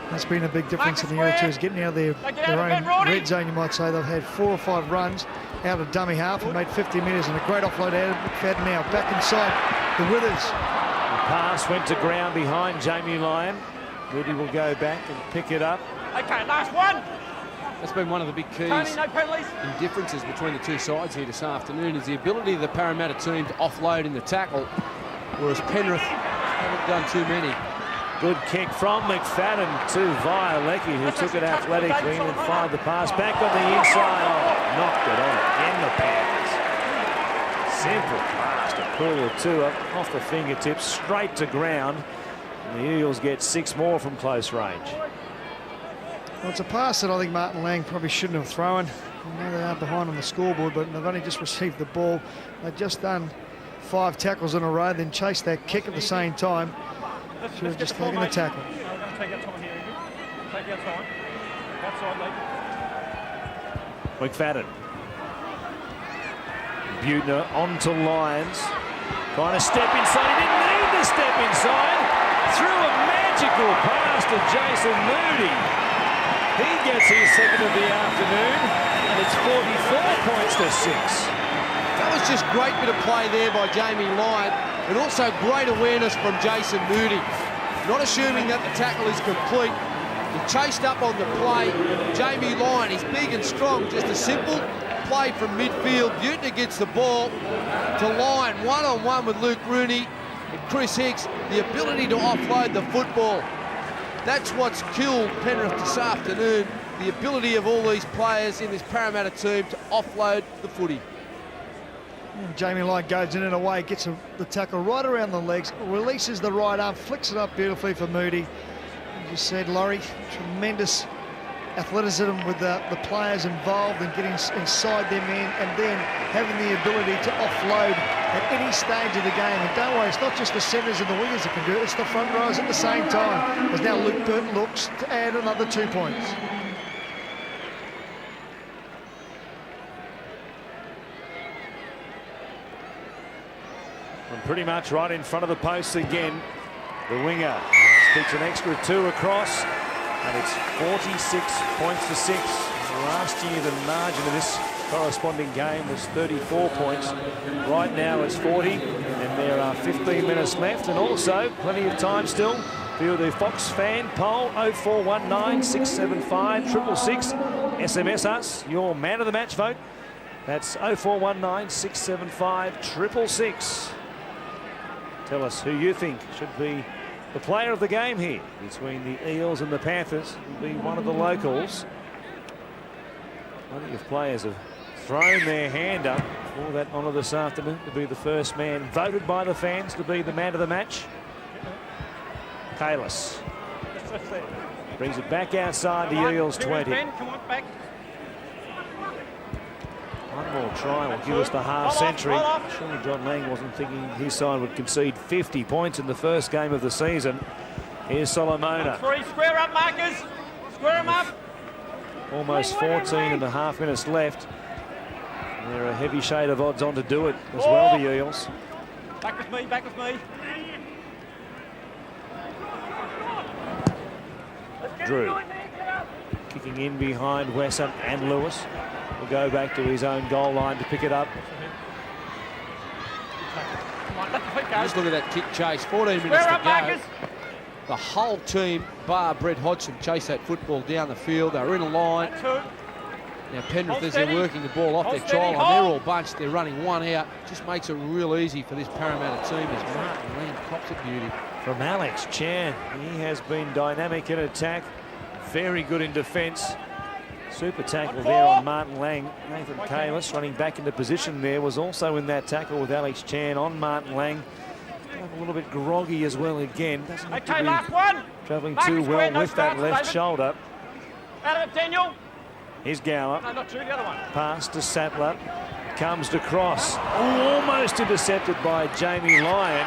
That's been a big difference in the other two, is getting out of their own red zone, you might say. They've had 4 or 5 runs out of dummy half and made 50 metres, and a great offload out of McFadden now. Back inside the Withers. The pass went to ground behind Jamie Lyon. Moody will go back and pick it up. Okay, last one. That's been one of the big keys Tony, no penalties. and differences between the two sides here this afternoon, is the ability of the Parramatta team to offload in the tackle, whereas Penrith haven't done too many. Good kick from McFadden to Violecki, who took it athletically and fired the pass back on the inside. Oh, knocked it on in the Panthers. Simple pass to Puletua off the fingertips, straight to ground. And the Eels get 6 more from close range. Well, it's a pass that I think Martin Lang probably shouldn't have thrown. I know they are behind on the scoreboard, but they've only just received the ball. They've just done 5 tackles in a row, then chased that kick at the same time. Should have just taken the tackle. No, we're going to take our time here, Andrew. Take our time. Outside, Lee. McFadden. Butner onto Lyons. Trying to step inside. He didn't need to step inside. Threw a magical pass to Jason Moody. He gets his second of the afternoon, and it's 44 points to 6. That was just great bit of play there by Jamie Lyon, and also great awareness from Jason Moody. Not assuming that the tackle is complete. He chased up on the play. Jamie Lyon, he's big and strong. Just a simple play from midfield. Butner gets the ball to Lyon, one-on-one with Luke Rooney and Chris Hicks. The ability to offload the football. That's what's killed Penrith this afternoon. The ability of all these players in this Parramatta team to offload the footy. Jamie Lyon goes in and away, gets the tackle right around the legs, releases the right arm, flicks it up beautifully for Moody. As you said, Laurie, tremendous athleticism with the players involved and getting inside their man, and then having the ability to offload at any stage of the game. And don't worry, it's not just the centres and the wingers that can do it, it's the front rows at the same time, as now Luke Burton looks to add another 2 points. And pretty much right in front of the posts again. The winger sticks an extra 2 across, and it's 46 points to 6. Last year, the margin of this corresponding game was 34 points. Right now, it's 40, and there are 15 minutes left, and also plenty of time still for the Fox fan poll. 0419 675 666. SMS us your man of the match vote. That's 0419 675 666. Tell us who you think should be the player of the game here between the Eels and the Panthers. Will be one of the locals. Plenty of players have thrown their hand up for that honour this afternoon to be the first man voted by the fans to be the man of the match. Kalis brings it back outside the Eels 20. Come on, back. One more try will give us the half century. Surely John Lang wasn't thinking his side would concede 50 points in the first game of the season. Here's Solomona. 3, square up, Marcus. Square them up. Almost 14.5 minutes left. And they're a heavy shade of odds on to do it as well, the Eels. Back with me, back with me. Drew Kicking in behind Wesson and Lewis. Will go back to his own goal line to pick it up. Come on, let the feet go. Just look at that kick chase. 14 minutes Square to up, go. Marcus. The whole team, bar Brett Hodgson, chase that football down the field. They're in a line. Two. Now Penrith, Hold as they're steady. working the ball off Hold their steady. try line, they're Hold. all bunched. They're running one out. Just makes it real easy for this Parramatta team as Martin Lang cops a beauty. From Alex Chan. He has been dynamic in attack. Very good in defence. Super tackle there on Martin Lang. Nathan Kalis running back into position there was also in that tackle with Alex Chan on Martin Lang. A little bit groggy as well again. Doesn't look to Okay, be last one. travelling Marcus too square, well no with that starts, left David. shoulder. Out of it, Daniel. Here's Gower. No, not two, the other one. Pass to Sattler. Comes to cross. Almost intercepted by Jamie Lyon.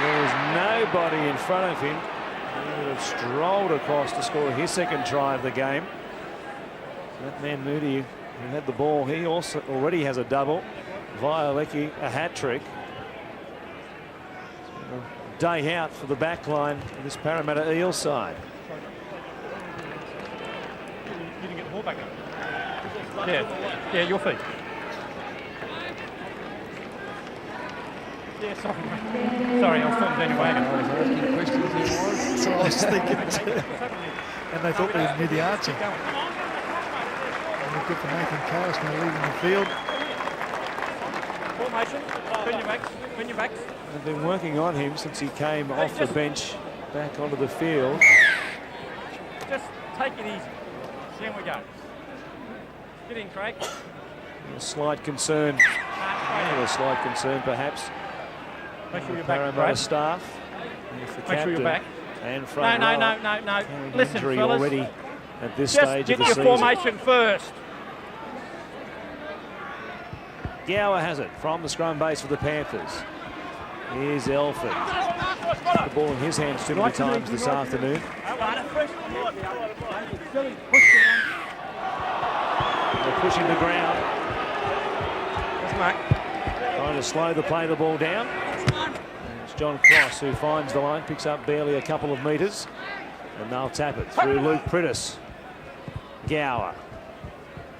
There was nobody in front of him. He would have strolled across to score his second try of the game. That man Moody, who had the ball, he also already has a double. Violecki a hat-trick. Day out for the back line of this Parramatta Eels side. You didn't get the ball back up. Yeah, your feet. Yeah, sorry, mate. Sorry, I was talking to Daniel Wagon. I was asking questions here, Warren. So I was thinking too. And they thought they knew the answer. Good for Nathan Kalis now leaving the field. Formation. Turn your backs. Turn your backs. They've been working on him since he came off the bench back onto the field. Just take it easy. See how we go. Get in, Craig. A slight concern. A slight concern perhaps. Make sure you're back, Parramatta Brad. staff. With the Make sure you're captain back. and front No. carrying Listen, injury fellas. already at this Just stage get of the your season. formation first. Gower has it from the scrum base for the Panthers. Here's Elford. The ball in his hands too many times this afternoon. They're pushing the ground. Trying to slow the play the ball down. And it's John Cross who finds the line, picks up barely a couple of metres. And they'll tap it through Luke Prittis. Gower.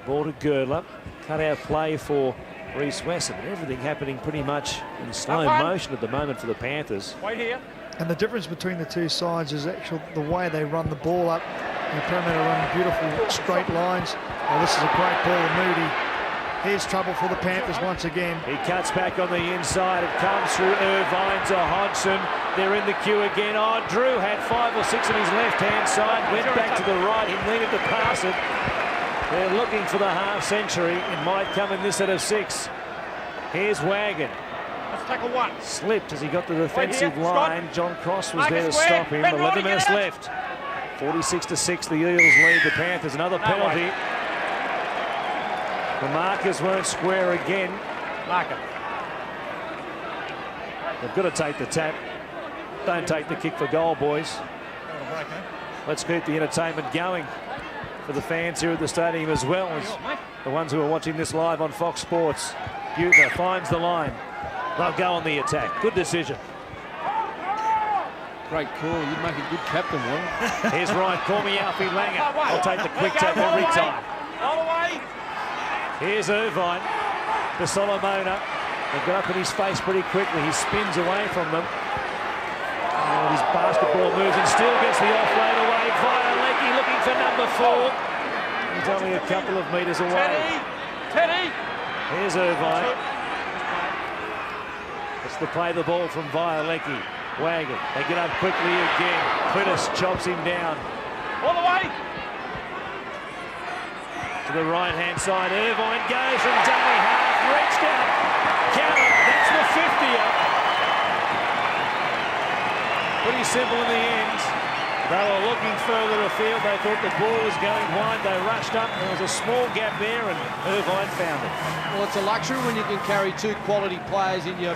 Ball to Girdler. Cut out play for Reece Wesson. Everything happening pretty much in slow motion at the moment for the Panthers. Wait here. And the difference between the two sides is actually the way they run the ball up. The Parramatta run beautiful straight lines. Oh, this is a great ball to Moody. Here's trouble for the Panthers once again. He cuts back on the inside. It comes through Irvine to Hodgson. They're in the queue again. Oh, Drew had 5 or 6 on his left-hand side. Went back to the right. He needed to pass it. They're looking for the half century. It might come in this set of 6. Here's Wagon. Let's tackle one. Slipped as he got the defensive here, line. Scott. John Cross was Marcus there to square. stop him. Ben 11 Rawley, minutes get out. left. 46-6, the Eels lead the Panthers. Another penalty. The markers weren't square again. Marker. They've got to take the tap. Don't take the kick for goal, boys. Let's keep the entertainment going for the fans here at the stadium as well as the ones who are watching this live on Fox Sports. Butner finds the line. They'll go on the attack. Good decision. Great call. You'd make a good captain, Warren. Here's Ryan. Call me Alfie Langer. I'll take the quick tap every time. All the way. Here's Irvine to Solomona. They got up in his face pretty quickly. He spins away from them. And his basketball moves and still gets the offload away. Violecki looking for number 4. He's only a couple of metres away. Teddy. Here's Irvine. It's the play the ball from Violecki. Wagon. They get up quickly again. Prittis chops him down. All the way. To the right-hand side, Irvine goes from dummy half, reached out, count it, that's the 50-er. Pretty simple in the end. They were looking further afield, they thought the ball was going wide, they rushed up, there was a small gap there and Irvine found it. Well, it's a luxury when you can carry 2 quality players in your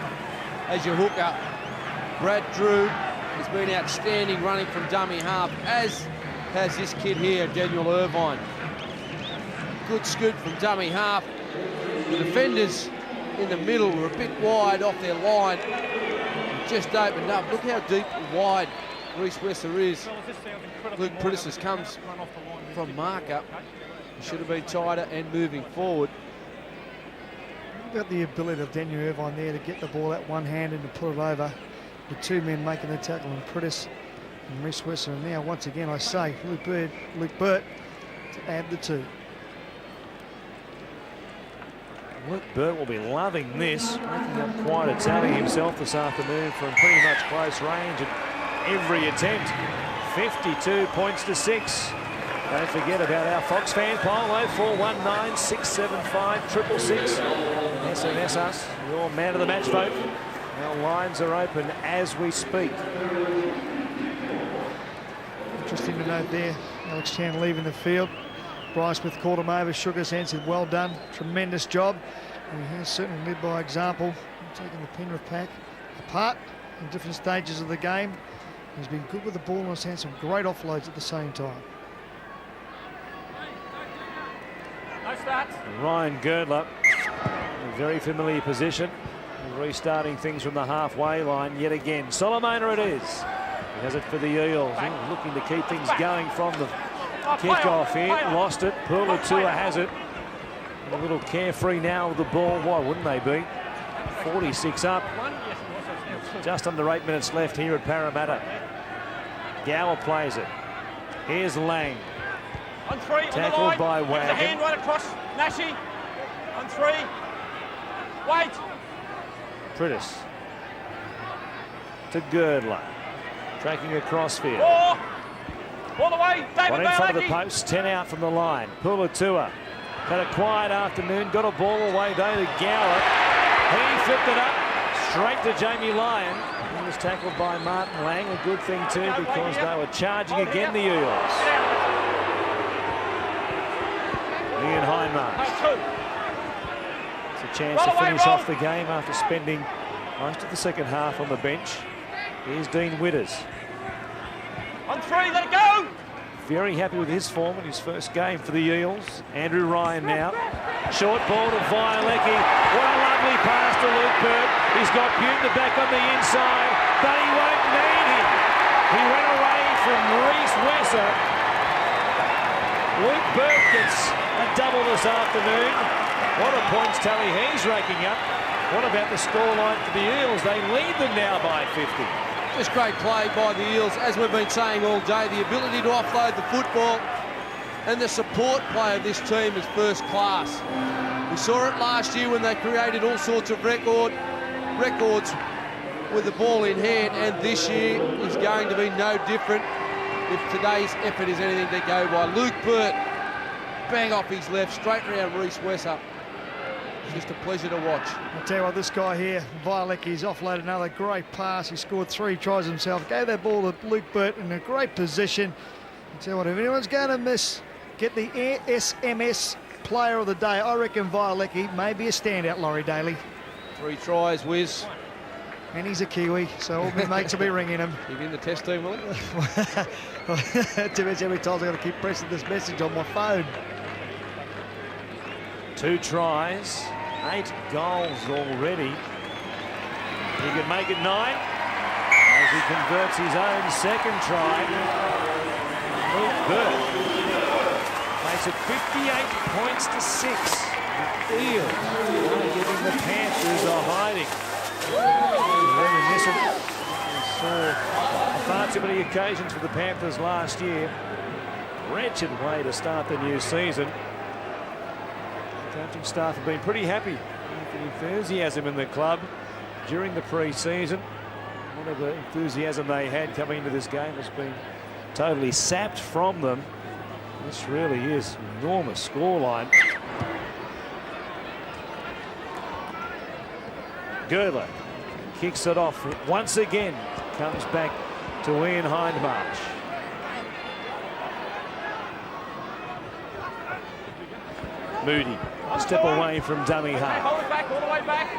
as your hooker. Brad Drew has been outstanding running from dummy half, as has this kid here, Daniel Irvine. Good scoot from dummy half. The defenders in the middle were a bit wide off their line. Just opened up. Look how deep and wide Reece Wesson is. Luke Prittis comes from marker. He should have been tighter and moving forward. Got the ability of Daniel Irvine there to get the ball out one hand and to put it over. The two men making the tackle, and Prentice and Reece Wesser. And now, once again, I say Luke Burt to add the two. Luke Burt will be loving this, making up quite a tally himself this afternoon from pretty much close range at every attempt. 52 points to 6. Don't forget about our Fox fan poll, 0419 675 666. SMS us your man of the match vote. Our lines are open as we speak. Interesting to note there, Alex Chan leaving the field. Bryce Smith called him over, shook his hand, said, well done, tremendous job. And he has certainly led by example, taking the Penrith pack apart in different stages of the game. He's been good with the ball and has had some great offloads at the same time. Ryan Girdler, a very familiar position, restarting things from the halfway line yet again. Solomona it is. He has it for the Eels, looking to keep things going from the kick-off here. Lost it. Pulatua has it. A little carefree now with the ball. Why wouldn't they be? 46 up. Just under 8 minutes left here at Parramatta. Gower plays it. Here's Lang. On three, tackled on the line. by With Wagon. the hand right across. Nashi. On three. Wait. Prentice to Girdler. Tracking across field. Four. All the way. David One in front of the Barlacchi. post, 10 out from the line. Pulatua had a quiet afternoon, got a ball away though to Gower. He flipped it up straight to Jamie Lyon. He was tackled by Martin Lang, a good thing too because they were charging again, the Eels. Ian Hindmarsh. It's a chance to finish off the game after spending most of the second half on the bench. Here's Dean Witters. On three, let it go. Very happy with his form in his first game for the Eels. Andrew Ryan now. Short ball to Violecki. What a lovely pass to Luke Burt. He's got Buettner back on the inside, but he won't need him. He went away from Reece Wesser. Luke Burt gets a double this afternoon. What a points tally he's raking up. What about the scoreline for the Eels? They lead them now by 50. Just great play by the Eels, as we've been saying all day. The ability to offload the football and the support play of this team is first class. We saw it last year when they created all sorts of records with the ball in hand, and this year is going to be no different if today's effort is anything to go by. Luke Burt, bang off his left, straight round Reece Wesser. Just a pleasure to watch. I'll tell you what, this guy here, Violecki, he's offloaded another great pass. He scored 3 tries himself. Gave that ball to Luke Burt in a great position. I'll tell you what, if anyone's going to get the SMS player of the day, I reckon Violecki may be a standout, Laurie Daly. 3 tries, Wiz. And he's a Kiwi, so all my mates will be ringing him. He's in the test team, will he? Too much every time I've got to keep pressing this message on my phone. 2 tries, 8 goals already. He can make it 9 as he converts his own second try. Luke Burt makes it 58 points to 6. The Eels are giving the Panthers a hiding. Reminiscent. We saw far too many occasions for the Panthers last year. Wretched way to start the new season. The coaching staff have been pretty happy with the enthusiasm in the club during the pre-season. Whatever enthusiasm they had coming into this game has been totally sapped from them. This really is an enormous scoreline. Girdler kicks it off once again. Comes back to Ian Hindmarsh. Moody, step away from dummy half. Hold it back, all the way back.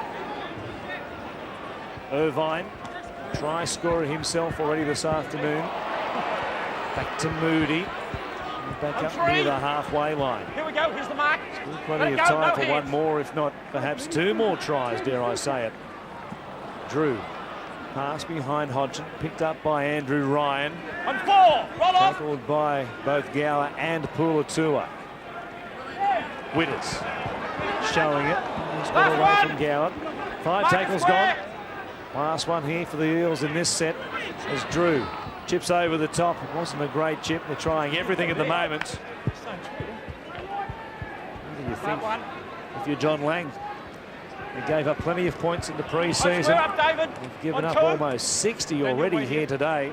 Irvine, try scorer himself already this afternoon. Back to Moody. Back up near the halfway line. Here we go, here's the mark. Still plenty of time for one more, if not perhaps 2 more tries, dare I say it. Drew Pass behind Hodgson, picked up by Andrew Ryan. On 4, roll off. Tackled by both Gower and Pulatua. Witters showing it. He's got away from Gower. 5 tackles gone. Last one here for the Eels in this set as Drew chips over the top. It wasn't a great chip. They're trying everything at the moment. What do you think if you're John Lang? They gave up plenty of points in the pre-season. They've given up almost 60 already here today.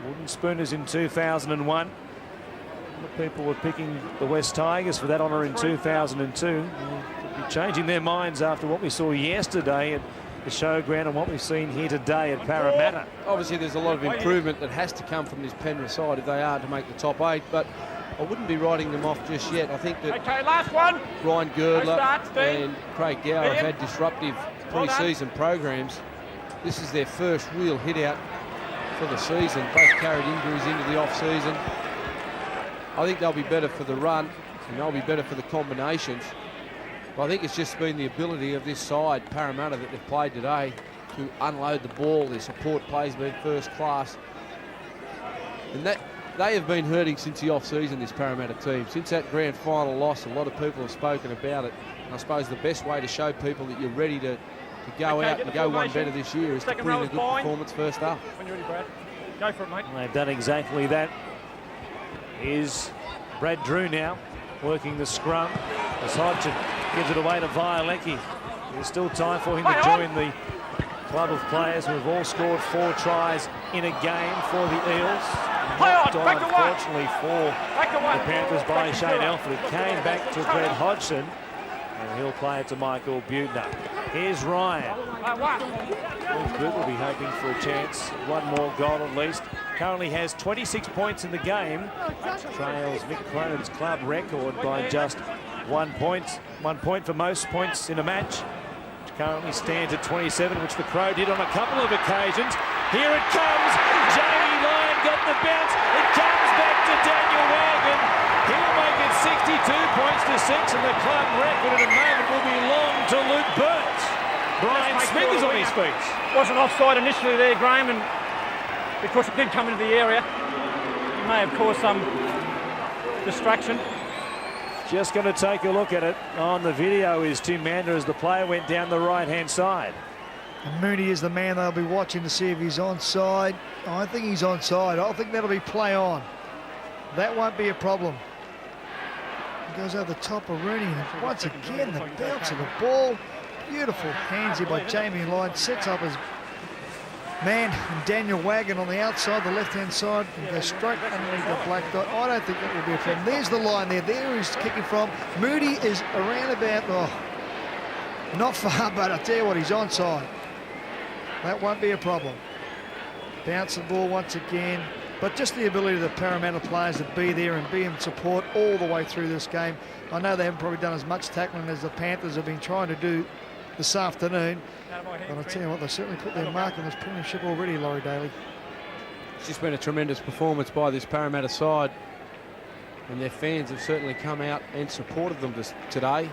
Wooden Spooners in 2001. People were picking the West Tigers for that honour in 2002. They'll be changing their minds after what we saw yesterday at the showground and what we've seen here today at Parramatta. Obviously, there's a lot of improvement that has to come from this Penrith side if they are to make the top 8, but I wouldn't be writing them off just yet. I think that last one. Ryan Girdler and Craig Gower have had disruptive pre-season programs. This is their first real hit-out for the season. Both carried injuries into the off-season. I think they'll be better for the run and they'll be better for the combinations. But I think it's just been the ability of this side, Parramatta, that they've played today to unload the ball. Their support plays have been first class. And that they have been hurting since the off-season, this Parramatta team. Since that grand final loss, a lot of people have spoken about it. And I suppose the best way to show people that you're ready to go out and go one better this year is to put in a good performance first half. When you're ready, Brad. Go for it, mate. And they've done exactly that. Is Brad Drew now working the scrum as Hodgson gives it away to Violecki. There's still time for him to join the club of players who have all scored 4 tries in a game for the Eels. Knocked on, unfortunately, for the Panthers by Shane Alford. It came back to Brad Hodgson, and he'll play it to Michael Butner. Here's Ryan. Good will be hoping for a chance. One more goal at least. Currently has 26 points in the game. Trails Mick Cronin's club record by just 1 point. 1 point for most points in a match. Which currently stands at 27, which the Crow did on a couple of occasions. Here it comes. Jamie Lyon got the bounce. It comes back to Daniel Wagon. He'll make it 62 points to 6, and the club record at the moment will be long to Luke Burt. Brian Smith is on his feet. Wasn't offside initially there, Graham, and because it did come into the area, it may have caused some distraction. Just going to take a look at it. On the video is Tim Mander as the player went down the right-hand side. And Mooney is the man they'll be watching to see if he's onside. I think he's onside. I think that'll be play on. That won't be a problem. He goes over the top of Rooney. And once again, the bounce of the ball. Beautiful hands here by Jamie Lyon. Sets up his man and Daniel Wagon on the outside, the left-hand side, and goes straight underneath the black dot. I don't think that will be a problem. There's the line there. There he's kicking from. Moody is around about, not far, but I tell you what, he's onside. That won't be a problem. Bounce the ball once again. But just the ability of the Parramatta players to be there and be in support all the way through this game. I know they haven't probably done as much tackling as the Panthers have been trying to do this afternoon. But I tell you what, they certainly put their mark on this premiership already, Laurie Daly. It's just been a tremendous performance by this Parramatta side. And their fans have certainly come out and supported them today.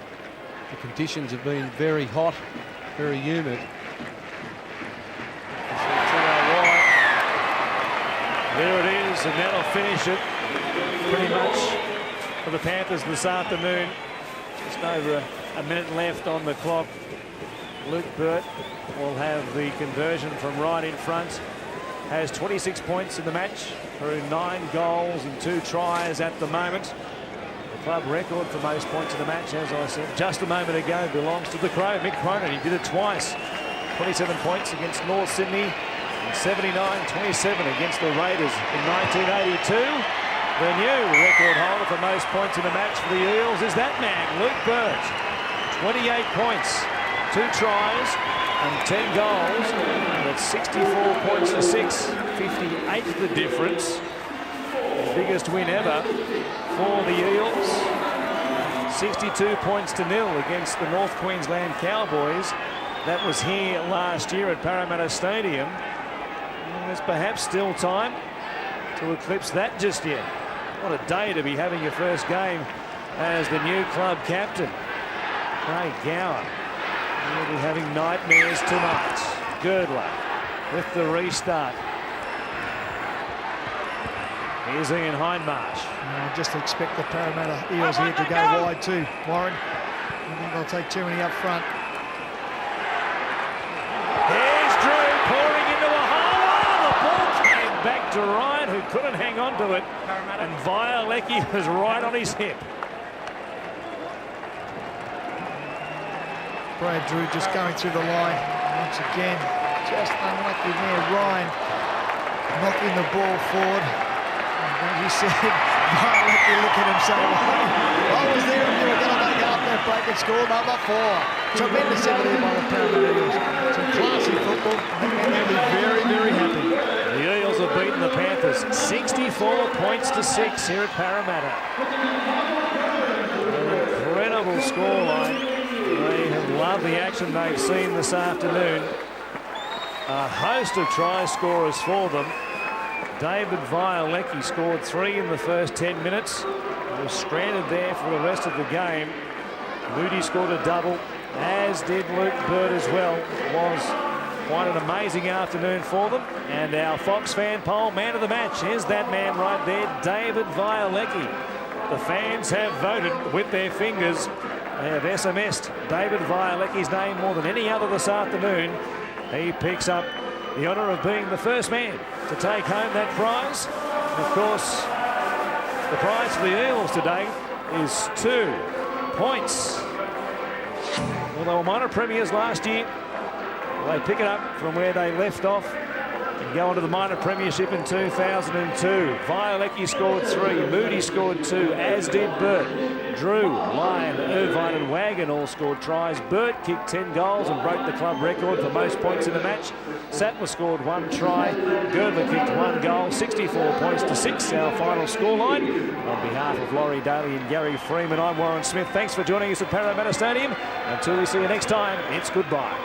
The conditions have been very hot, very humid. There it is, and that'll finish it pretty much for the Panthers this afternoon. Just over a minute left on the clock. Luke Burt will have the conversion from right in front. Has 26 points in the match through 9 goals and 2 tries at the moment. The club record for most points in the match, as I said just a moment ago, belongs to the Crow, Mick Cronin. He did it twice. 27 points against North Sydney. 79-27 against the Raiders in 1982. The new record holder for most points in a match for the Eels is that man, Luke Burt. 28 points, 2 tries and 10 goals. That's 64 points to 6, 58 the difference. The biggest win ever for the Eels. 62 points to 0 against the North Queensland Cowboys. That was here last year at Parramatta Stadium. There's perhaps still time to eclipse that just yet. What a day to be having your first game as the new club captain. Craig Gower will be having nightmares tonight. Girdler with the restart. Here's Ian Hindmarsh. I just expect the Parramatta Eels here to go wide too, Warren. I think they'll take too many up front. Here's Drew pouring into a hole. Oh, the ball came back to Ryan, who couldn't hang on to it. And Violecki was right on his hip. Brad Drew just going through the line once again. Just unlucky there. Ryan knocking the ball forward. And as you said, Violecki look at him saying, I was there if you were going to make it up there, break and score number 4. Tremendous effort here by the Parramatta Eels. Some classy football. I think they're going to be very, very happy. The Eels have beaten the Panthers 64 points to 6 here at Parramatta. An incredible scoreline. They have loved the action they've seen this afternoon. A host of try scorers for them. David Violecki scored 3 in the first 10 minutes. He was stranded there for the rest of the game. Moody scored a double, as did Luke Bird as well. It was quite an amazing afternoon for them. And our Fox fan poll man of the match is that man right there, David Violecki. The fans have voted with their fingers. They have SMS'd David Violecki's name more than any other this afternoon. He picks up the honour of being the first man to take home that prize. And of course, the prize for the Eels today is 2 points. Well, they were minor premiers last year. They pick it up from where they left off and go on to the minor premiership in 2002. Violecki scored 3, Moody scored 2, as did Burt. Drew, Lyon, Irvine and Wagon all scored tries. Burt kicked 10 goals and broke the club record for most points in a match. Sattler scored 1 try. Girdler kicked 1 goal. 64 points to 6, our final scoreline. On behalf of Laurie Daly and Gary Freeman, I'm Warren Smith. Thanks for joining us at Parramatta Stadium. Until we see you next time, it's goodbye.